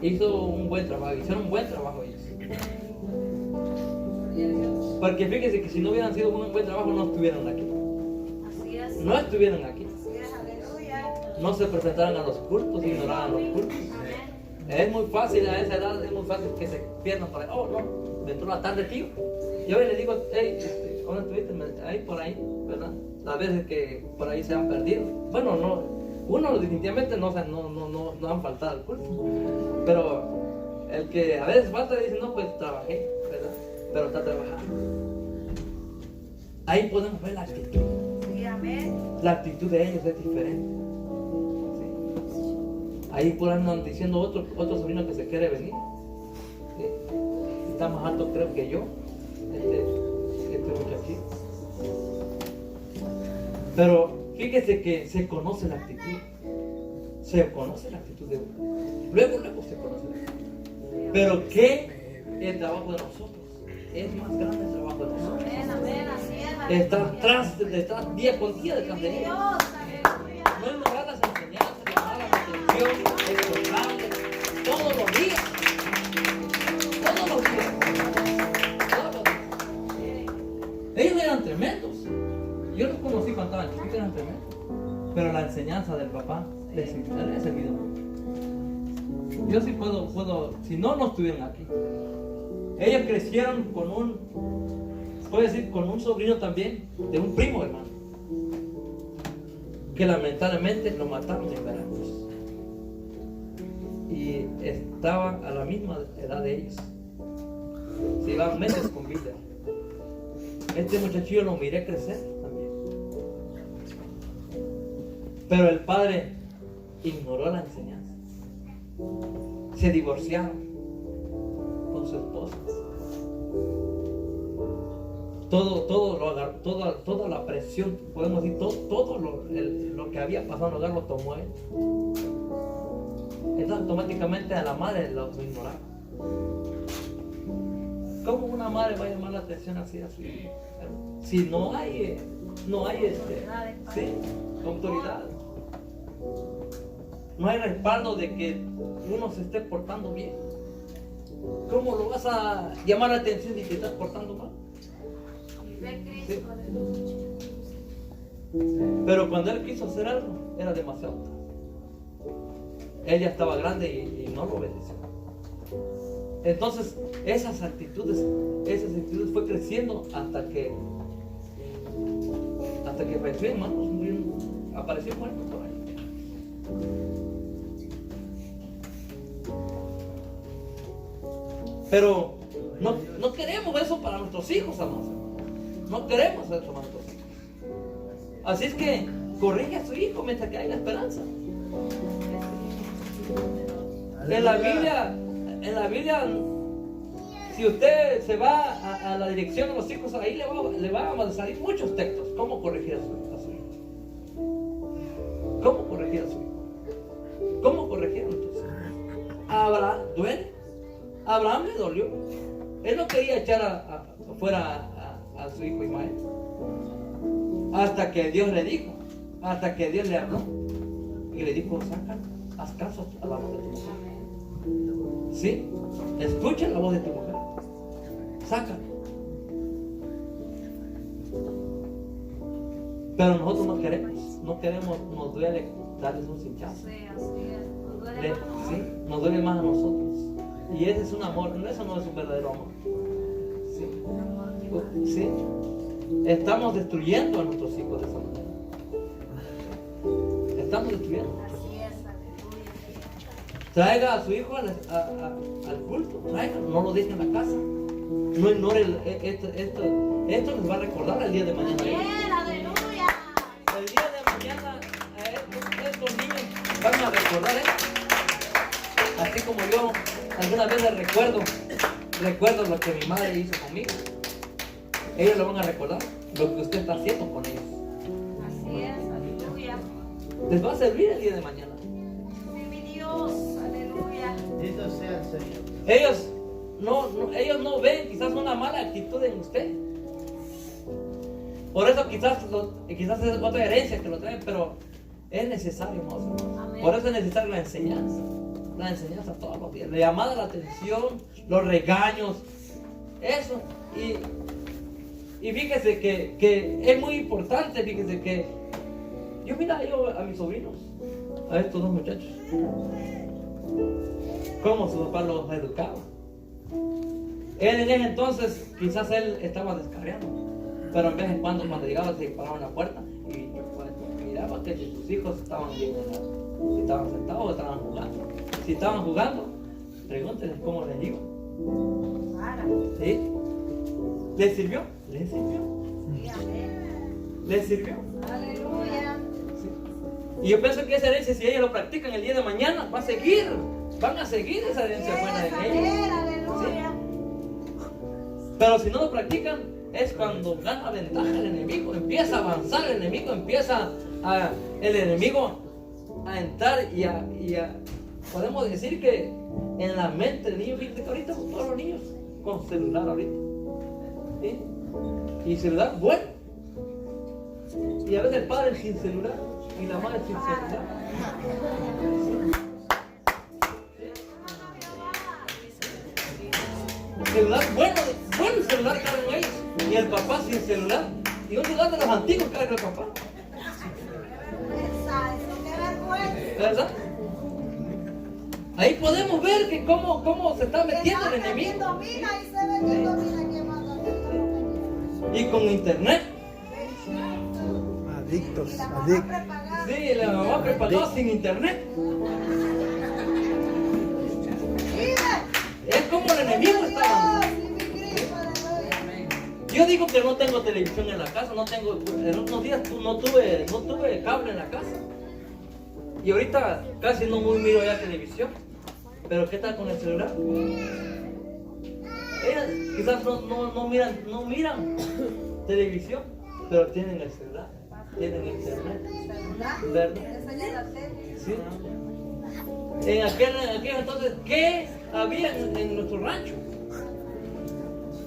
Hizo un buen trabajo, hicieron un buen trabajo ellos. Porque fíjense que si no hubieran sido un buen trabajo, no estuvieran aquí. No estuvieran aquí. No se presentaran a los cultos, ignoraran los cultos. Es muy fácil a esa edad, es muy fácil que se pierdan por ahí. Oh, no, me entró la tarde, tío. Yo le digo, hey, ¿dónde estuviste? Ahí por ahí, ¿verdad? Las veces que por ahí se han perdido. Bueno, no, uno definitivamente no han faltado al culto. Pero el que a veces falta dice, no, pues trabajé, ¿verdad? Pero está trabajando. Ahí podemos ver la actitud. Sí, amén. La actitud de ellos es diferente. Ahí por ahí andan diciendo otro sobrino que se quiere venir. ¿Sí? Está más alto creo que yo. Este muchachito. Pero fíjese que se conoce la actitud. Se conoce la actitud de uno. Luego se conoce la actitud. Pero ¿qué es el trabajo de nosotros? Es más grande el trabajo de nosotros. Amén, así es. Estar detrás, día con día detrás de ellos. No ignorar las enseñanzas, llamar la atención, exhortarles, todos los días. Todos los días. Ellos eran tremendos. Yo los conocí cuando estaban chiquitos, eran tremendos. Pero la enseñanza del papá les ha servido mucho. Yo sí puedo, si no estuvieran aquí. Ellos crecieron con un sobrino también, de un primo hermano, que lamentablemente lo mataron en Veracruz. Y estaba a la misma edad de ellos. Se iban meses con vida. Este muchachillo lo miré crecer también. Pero el padre ignoró la enseñanza. Se divorciaron con su esposa. Todo lo agarró, toda la presión, podemos decir, todo lo que había pasado en el hogar lo tomó él. Entonces automáticamente a la madre lo ignoraba. ¿Cómo una madre va a llamar la atención así a su hijo? Si no hay ¿sí? Autoridad. No hay respaldo de que uno se esté portando bien. ¿Cómo lo vas a llamar la atención si te estás portando mal? ¿Sí? Pero cuando él quiso hacer algo, era demasiado tarde. Él ya estaba grande y no lo obedeció. Entonces, esas actitudes fue creciendo hasta que falleció, hermanos, apareció muerto por ahí. Pero no queremos eso para nuestros hijos, amados. No queremos eso para nuestros hijos. Así es que corrige a su hijo mientras que haya esperanza. En la Biblia, si usted se va a la dirección de los hijos, ahí le van a salir muchos textos. ¿Cómo corregir a su hijo? ¿Cómo corregir a su hijo? ¿Cómo corregir a nuestros hijos? A Abraham duele. A Abraham le dolió. Él no quería echar afuera a su hijo Ismael. Hasta que Dios le dijo, hasta que Dios le habló. Y le dijo, sácalo, haz caso a la voz de tu mujer. ¿Sí? Escucha la voz de tu mujer. sácalo. Pero nosotros no queremos, nos duele darles un cinchazo. Sí, así es. Nos duele Le- más a nosotros. sí, nos duele más a nosotros. Y ese es un amor, eso no es un verdadero amor. Sí. Sí. Estamos destruyendo a nuestros hijos de esa manera. Estamos destruyendo. Así es, aleluya. Traiga a su hijo al culto, traiga, no lo deje en la casa. No ignore esto les va a recordar el día de mañana. Bien, aleluya. El día de mañana estos niños van a recordar esto. Así como yo alguna vez les recuerdo lo que mi madre hizo conmigo. Ellos lo van a recordar, lo que usted está haciendo con ellos. Así es, aleluya. Les va a servir el día de mañana. Sí, mi Dios, aleluya. Bendito sea el Señor. Ellos no ven quizás una mala actitud en usted. Por eso quizás es otra herencia que lo traen, pero es necesario, hermanos. Amén. Por eso es necesaria la enseñanza todos los días, la llamada a la atención, los regaños, eso. Y fíjese que es muy importante, fíjese que yo a mis sobrinos, a estos dos muchachos, cómo su papá los educaba. Él en ese entonces, quizás él estaba descarriando, pero en vez en cuando llegaba se paraba en la puerta y yo miraba que sus hijos estaban bien, si estaban sentados o estaban jugando. Si estaban jugando, pregúntenles cómo les iba. Para. ¿Sí? ¿Les sirvió? ¿Les sirvió? Sí, amén. ¿Les sirvió? Aleluya. Sí. Y yo pienso que esa herencia, si ellos lo practican el día de mañana, van a seguir esa herencia buena de ellos. Amén, aleluya. Pero si no lo practican, es cuando gana ventaja el enemigo, empieza a avanzar el enemigo, el enemigo a entrar y a podemos decir que en la mente del niño, fíjate que ahorita son todos los niños con celular ahorita. ¿Sí? Y celular bueno. Y a veces el padre sin celular y la madre sin celular. Celular bueno el celular cargan ellos. Y el papá sin celular. Y un celular de los antiguos carga el papá. Qué vergüenza. ¿Verdad? Ahí podemos ver que cómo se está metiendo el enemigo. Domina y se ve que domina quién manda. Y con internet. Adictos. Sí, la mamá preparó sin internet. Es como el enemigo está. Yo digo que no tengo televisión en la casa, en unos días no tuve cable en la casa. Y ahorita casi no miro ya televisión. Pero ¿qué tal con el celular? Ellas quizás no miran televisión, pero tienen el celular, tienen internet. ¿Verdad? Sí. En aquel entonces, ¿qué había en nuestro rancho?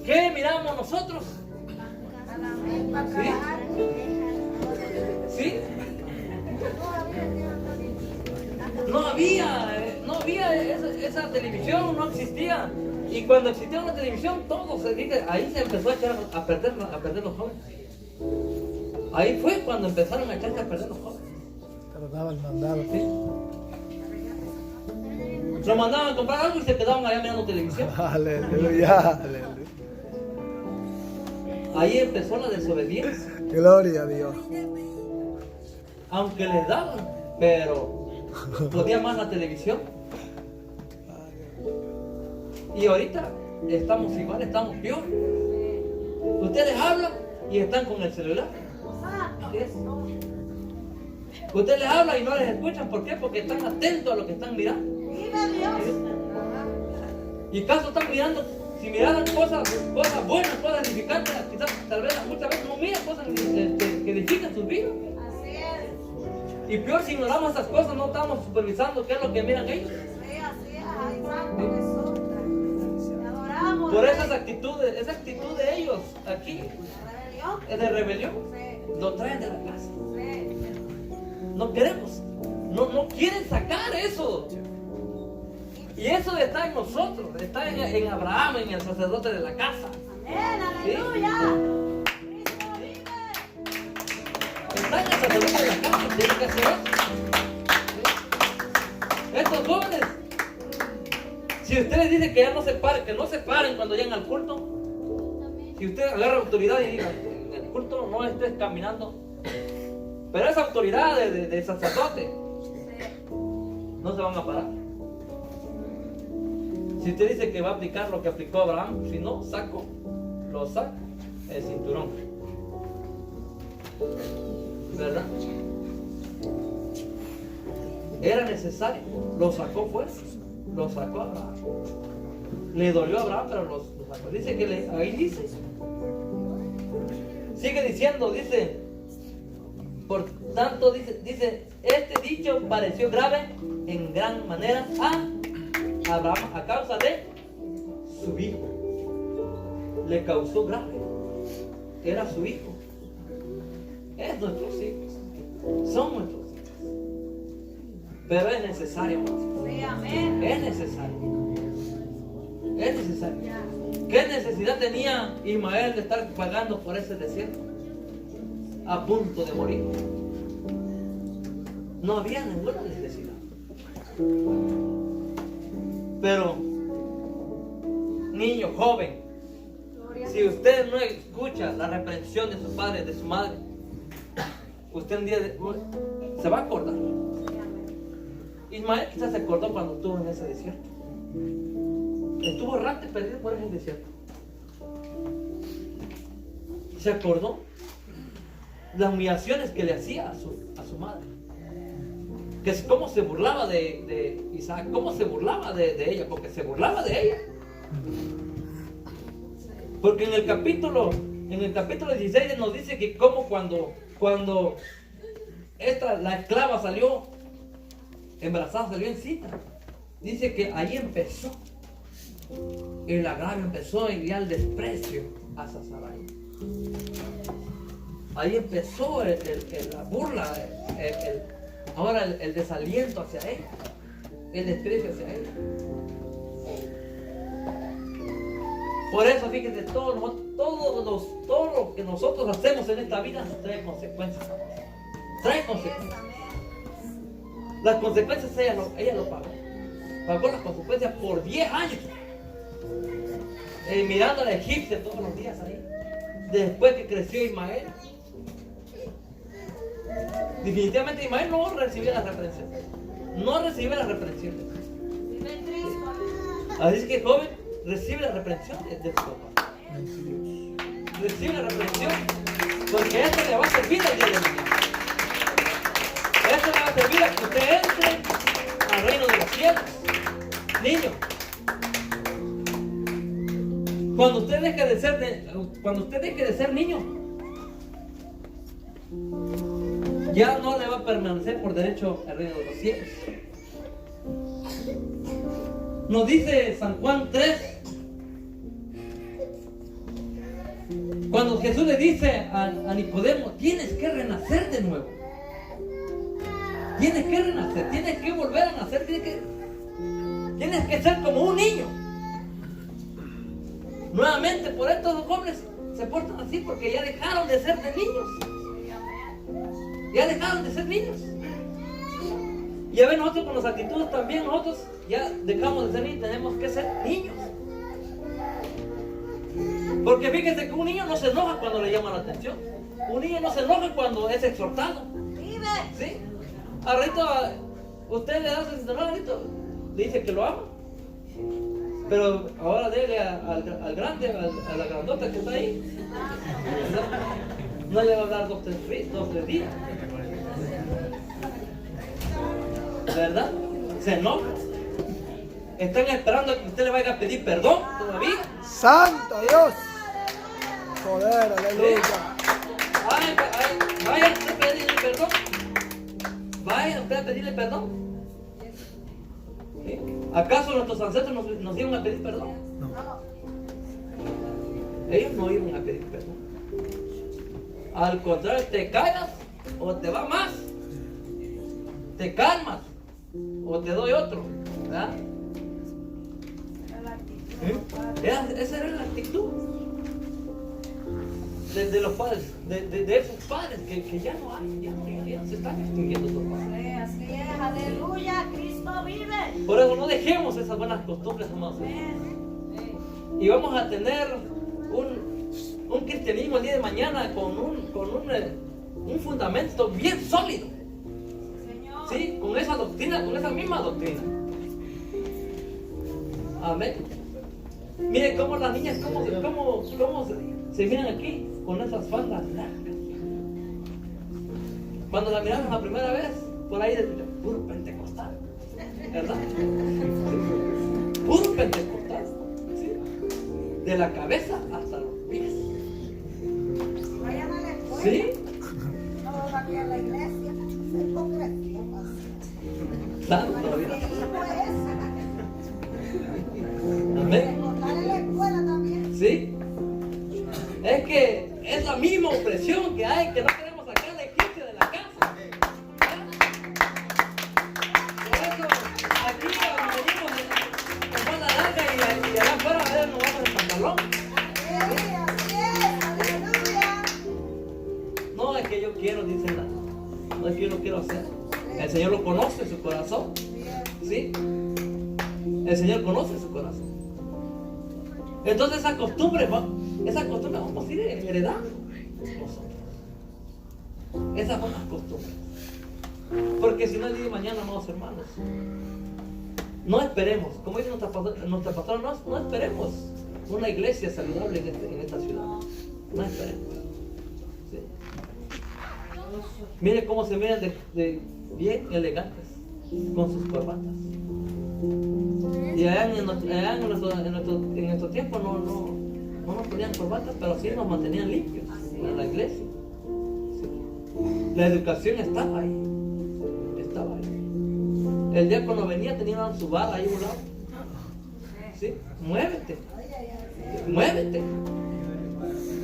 ¿Qué miramos nosotros? ¿Sí? ¿Sí? No había esa televisión, no existía. Y cuando existía una televisión, ahí se empezó a perder los jóvenes. Ahí fue cuando empezaron a echarse a perder los jóvenes. Pero daba el mandado. ¿Sí? Lo mandaban a comprar algo y se quedaban allá mirando televisión. Aleluya. Ahí empezó la desobediencia. Gloria a Dios. Aunque les daban, pero podía más la televisión. Y ahorita estamos igual, estamos peor. Ustedes hablan y están con el celular. ¿Sí? Ustedes les hablan y no les escuchan. ¿Por qué? Porque están atentos a lo que están mirando. Y caso están mirando, si miraran cosas buenas, cosas edificantes, quizás muchas veces no miran cosas que edifican sus vidas. Así es. Y peor si ignoramos esas cosas, no estamos supervisando qué es lo que miran ellos. Sí, así es. Ay, santo Jesús. Te adoramos. Por esa actitud de ellos aquí, Rebelión. es de rebelión, Sí. lo traen de la casa. Sí. No queremos, no quieren sacar eso. Y eso está en nosotros, está en Abraham, en el sacerdote de la casa. ¡Aleluya! ¡Cristo vive! Están a salir de la casa, tienen que hacer eso. Estos jóvenes, si usted les dice que ya no se paren, que no se paren cuando lleguen al culto, si usted agarra autoridad y diga, en el culto no estés caminando, pero esa autoridad de sacerdote, no se van a parar. Si usted dice que va a aplicar lo que aplicó Abraham, si no, lo saca el cinturón. ¿Verdad? Era necesario, lo sacó fuera, lo sacó a Abraham. Le dolió a Abraham, pero lo sacó. Dice que ahí dice, sigue diciendo, dice, por tanto, dice, este dicho pareció grave en gran manera a Abraham a causa de su hijo. Le causó grave. Era su hijo. Es nuestros hijos. Son nuestros hijos. Pero es necesario, hermanos. Sí, amén. Es necesario. Es necesario. ¿Qué necesidad tenía Ismael de estar pagando por ese desierto? A punto de morir. No había ninguna necesidad. Pero, niño, joven, si usted no escucha la reprensión de su padre, de su madre, usted un día se va a acordar. Ismael quizás se acordó cuando estuvo en ese desierto. Estuvo errante, perdido por ese desierto. Se acordó las humillaciones que le hacía a su madre. Que es cómo se burlaba de Isaac, cómo se burlaba de ella, porque se burlaba de ella. Porque en el capítulo 16 nos dice que como cuando la esclava salió embarazada, salió en cita, dice que ahí empezó el agravio, empezó ya el desprecio hacia Sarai. Ahí empezó la burla, ahora el desaliento hacia ella, el desprecio hacia ella. Por eso, fíjense, todo lo que nosotros hacemos en esta vida trae consecuencias. Trae consecuencias. Las consecuencias ella lo pagó. Pagó las consecuencias por 10 años. Mirando a la egipcia todos los días ahí. Después que creció Ismael. Definitivamente Ismael no recibió la reprensión. No recibió la reprensión. Así que, joven, recibe la reprensión de su papá. Recibe la reprensión porque esto le va a servir al día de mañana. Esto le va a servir a que usted entre al reino de los cielos. Niño, cuando usted deje de ser niño, ya no le va a permanecer por derecho al reino de los cielos. Nos dice San Juan 3, cuando Jesús le dice a Nicodemo, tienes que renacer de nuevo. Tienes que renacer, tienes que volver a nacer, tienes que ser como un niño. Nuevamente, por estos jóvenes se portan así porque ya dejaron de ser de niños. Ya dejaron de ser niños. Y a ver, nosotros con las actitudes también, nosotros ya dejamos de ser niños, tenemos que ser niños. Porque fíjense que un niño no se enoja cuando le llama la atención. Un niño no se enoja cuando es exhortado. ¿Sí? Ahorita usted le da su cinturón, le dice que lo ama. Pero ahora dele al grande, a la grandota que está ahí. No le va a hablar 2 o 3 días. ¿Verdad? Se enoja. Están esperando a que usted le vaya a pedir perdón todavía. ¡Santo Dios! Poder, aleluya. Vaya usted a pedirle perdón. Vaya usted a pedirle perdón. ¿Sí? ¿Acaso nuestros ancestros nos iban a pedir perdón? No. Ellos no iban a pedir perdón. Al contrario, te callas o te va más. Te calmas o te doy otro. ¿Verdad? Esa era la actitud. de los padres, de esos padres que ya no hay, ya se están extinguiendo esos padres. Así es, aleluya, Cristo vive. Por eso no dejemos esas buenas costumbres, amados. Y vamos a tener un cristianismo el día de mañana con un fundamento bien sólido. ¿Sí? Con esa doctrina, con esa misma doctrina. Amén. Miren cómo las niñas, cómo se miran aquí con esas faldas largas. Cuando la miraron la primera vez, por ahí de puro pentecostal, ¿verdad? Sí. Puro pentecostal, ¿sí? De la cabeza hasta los pies. Vayan a la escuela. ¿Sí? No, aquí a la iglesia. Se congregó. Santo Dios. Amén. Contar en la escuela también. ¿Sí? Es que es la misma opresión que hay, que no queremos sacar la iglesia de la casa. Por eso, aquí venimos con falda larga y allá afuera a ver, nos vamos en pantalón. Así es, aleluya. No es que yo quiero, dice nada. No es que yo lo quiero hacer. El Señor lo conoce en su corazón. ¿Sí? El Señor conoce su corazón. Entonces esa costumbre vamos a ir heredando nosotros. Esas buenas costumbres. Porque si no el día de mañana, amados hermanos, no esperemos, como dice nuestra pastora, no esperemos una iglesia saludable en esta ciudad. No esperemos. ¿Sí? Miren cómo se miran de bien elegantes con sus corbatas. Y allá en nuestro tiempo no nos ponían corbatas, pero sí nos mantenían limpios en la iglesia. Sí. La educación estaba ahí. El diácono venía, tenía su vara ahí a un lado. ¿Sí? Muévete.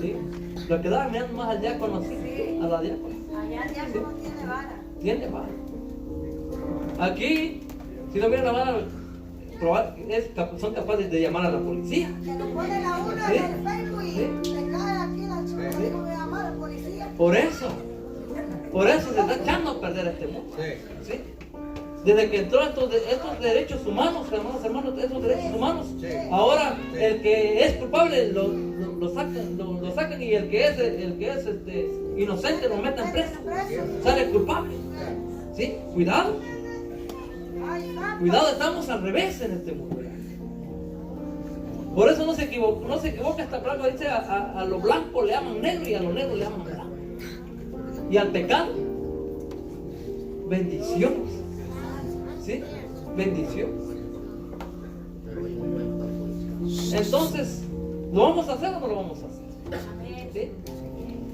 ¿Sí? Lo quedaba mirando más al diácono así, a la diácona. Allá el diácono tiene vara. Tiene vara. Aquí, si no miran la vara, son capaces de llamar a la policía. Que lo pone la uno ¿Sí? en el Facebook y le cae aquí la chica. ¿Sí? Digo, me llama a la policía. Por eso se está echando a perder este mundo. ¿Sí? Desde que entró estos derechos humanos, hermanos, esos derechos humanos, ahora el que es culpable lo sacan y el que es inocente lo meten preso, sale culpable. ¿Sí? Cuidado, estamos al revés en este mundo. Por eso no se equivoca esta palabra, dice a lo blanco le llaman negro y a lo negro le llaman blanco. Y al pecado, bendiciones. ¿Sí? Bendición. Entonces, ¿lo vamos a hacer o no lo vamos a hacer? ¿Sí?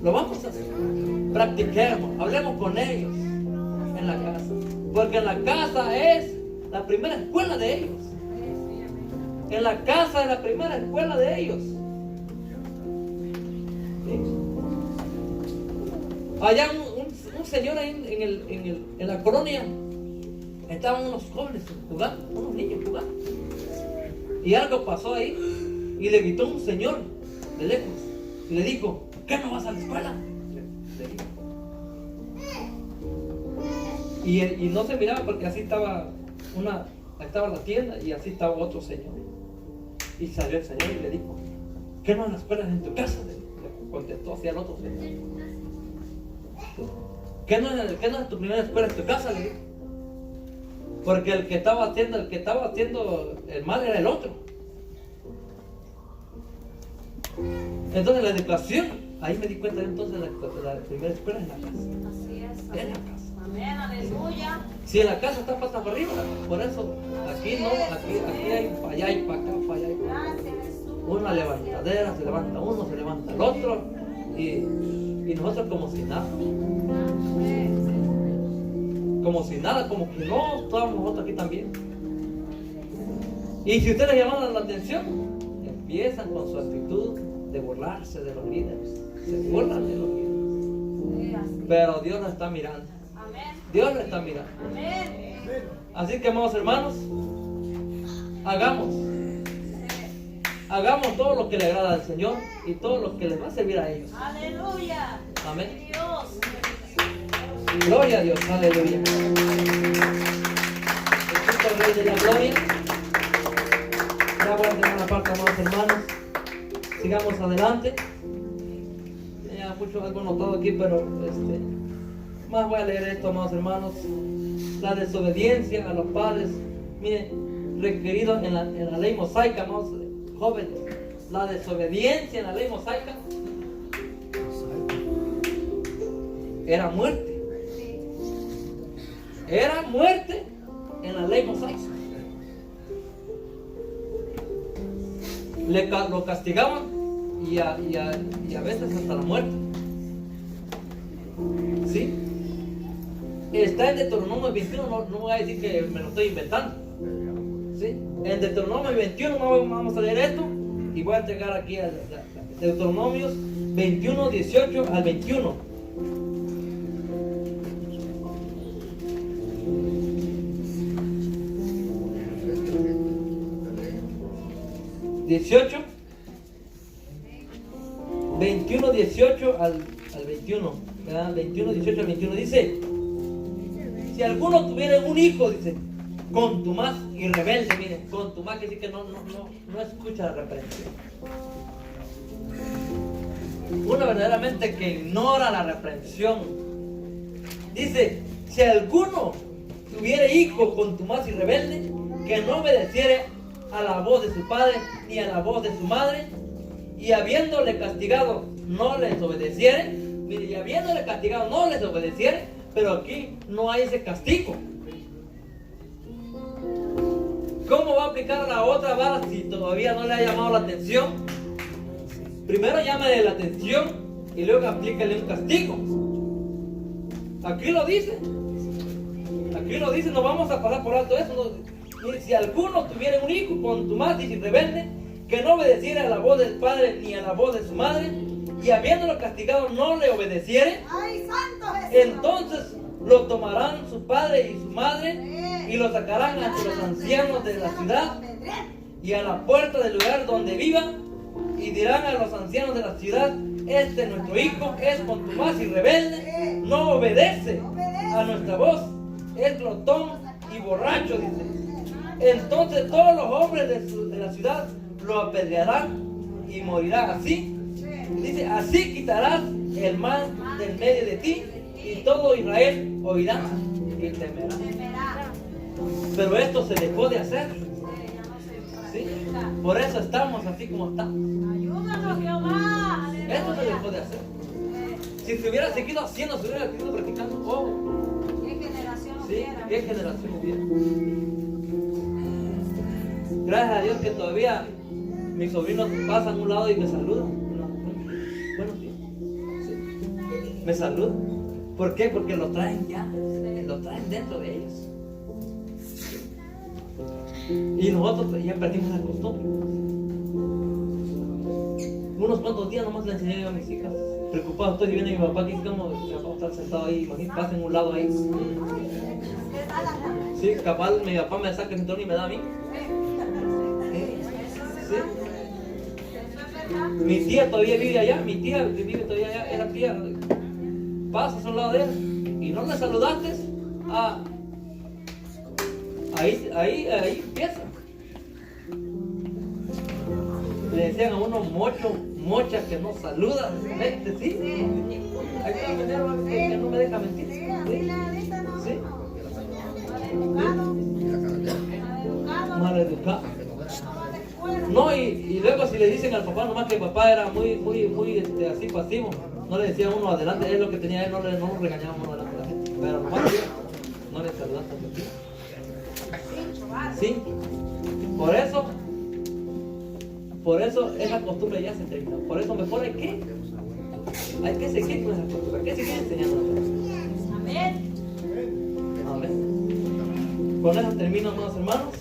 Lo vamos a hacer. Practiquemos, hablemos con ellos en la casa. Porque en la casa es la primera escuela de ellos. En la casa es la primera escuela de ellos. ¿Sí? Allá un señor ahí en la colonia. Estaban unos jóvenes jugando, unos niños jugando. Y algo pasó ahí. Y le gritó un señor de lejos. Y le dijo, ¿qué no vas a la escuela? Y no se miraba porque así estaba la tienda y así estaba otro señor. Y salió el señor y le dijo, ¿qué no en la escuela en tu casa? Le contestó hacia el otro señor. ¿Qué no es tu primera escuela en tu casa? Le dijo. Porque el que estaba haciendo el mal era el otro. Entonces la educación, ahí me di cuenta entonces la primera escuela es la casa. Así es. En la casa. Amén, aleluya. Si en la casa está patas para arriba, por eso aquí no, aquí hay para allá y para acá, para allá y para acá. Gracias, Jesús. Una levantadera, se levanta uno, se levanta el otro y nosotros como si nada. Como si nada, como que no, todos nosotros aquí también. Y si ustedes llaman la atención, empiezan con su actitud de burlarse de los líderes. Se burlan de los líderes. Pero Dios lo está mirando. Amén. Dios lo está mirando. Amén. Así que, amados hermanos, hagamos hagamos todo lo que le agrada al Señor y todo lo que les va a servir a ellos. Aleluya. Amén. Dios. Gloria a Dios, aleluya. Bendito el Rey de la Gloria. Ya voy a tener una parte, amados hermanos. Sigamos adelante. Ya mucho algo notado aquí, pero más voy a leer esto, amados hermanos. La desobediencia a los padres, miren, requerido en la ley mosaica, amados jóvenes. La desobediencia en la ley mosaica era muerte. Era muerte en la ley mosaica. Lo castigaban y a veces hasta la muerte. ¿Sí? Está en Deuteronomio 21, no voy a decir que me lo estoy inventando. ¿Sí? En Deuteronomio 21 vamos a leer esto y voy a entregar aquí a Deuteronomios 21, 18 al 21. 18, 21, 18 al 21, ¿verdad? 21, 18 al 21 dice: si alguno tuviera un hijo, dice, contumaz y rebelde, miren, contumaz que sí que no escucha la reprensión. Uno verdaderamente que ignora la reprensión. Dice: si alguno tuviera hijo contumaz y rebelde, que no obedeciere a la voz de su padre ni a la voz de su madre, y habiéndole castigado no les obedeciere, mire, y habiéndole castigado no les obedeciere, pero aquí no hay ese castigo. ¿Cómo va a aplicar la otra vara si todavía no le ha llamado la atención? Primero llámale la atención y luego aplícale un castigo. Aquí lo dice, no vamos a pasar por alto eso. No. Y si alguno tuviera un hijo contumaz y rebelde, que no obedeciera a la voz del padre ni a la voz de su madre, y habiéndolo castigado no le obedeciere, ¡Ay, santo Jesús! entonces lo tomarán su padre y su madre y lo sacarán ante los ancianos de la ciudad y a la puerta del lugar donde viva, y dirán a los ancianos de la ciudad: nuestro hijo es contumaz y rebelde, no obedece a nuestra voz, es glotón y borracho, dice. Entonces todos los hombres de la ciudad lo apedrearán y morirá. Así, dice, así quitarás el mal del medio de ti, y todo Israel oirá y temerá. Pero esto se dejó de hacer. ¿Sí? Por eso estamos así como estamos. Ayúdanos, Jehová. Esto se dejó de hacer. Si se hubiera seguido haciendo, se hubiera seguido practicando. Oh, ¿Qué generación sí, hubiera? qué generación hubiera. Gracias a Dios que todavía mis sobrinos pasan a un lado y me saludan. Buenos días. Sí. Me saludan. ¿Por qué? Porque lo traen ya. Lo traen dentro de ellos. Y nosotros ya perdimos la costumbre. Unos cuantos días nomás le enseñé yo a mis hijas. Preocupado estoy, viene mi papá aquí, como mi papá está sentado ahí, imagínate, pasen a un lado ahí. Sí, capaz mi papá me saca el cinturón y me da a mí. ¿Sí? Mi tía todavía vive allá, mi tía vive todavía allá, esa tía pasas a un lado de él y no le saludaste, ahí empieza. Le decían a uno mocha que no saluda, vete, sí. Ahí está el dinero que no me deja mentir. ¿Sí? Mal educado. No, y luego si le dicen al papá nomás que el papá era muy así pasivo, no le decía uno adelante, es lo que tenía él, no lo regañaba uno adelante de la gente, pero nomás no le saludan tanto. Sí, por eso esa costumbre ya se terminó, por eso mejor hay que seguir con esa costumbre, hay que seguir enseñando. Amén. Amén. Con eso termino, hermanos.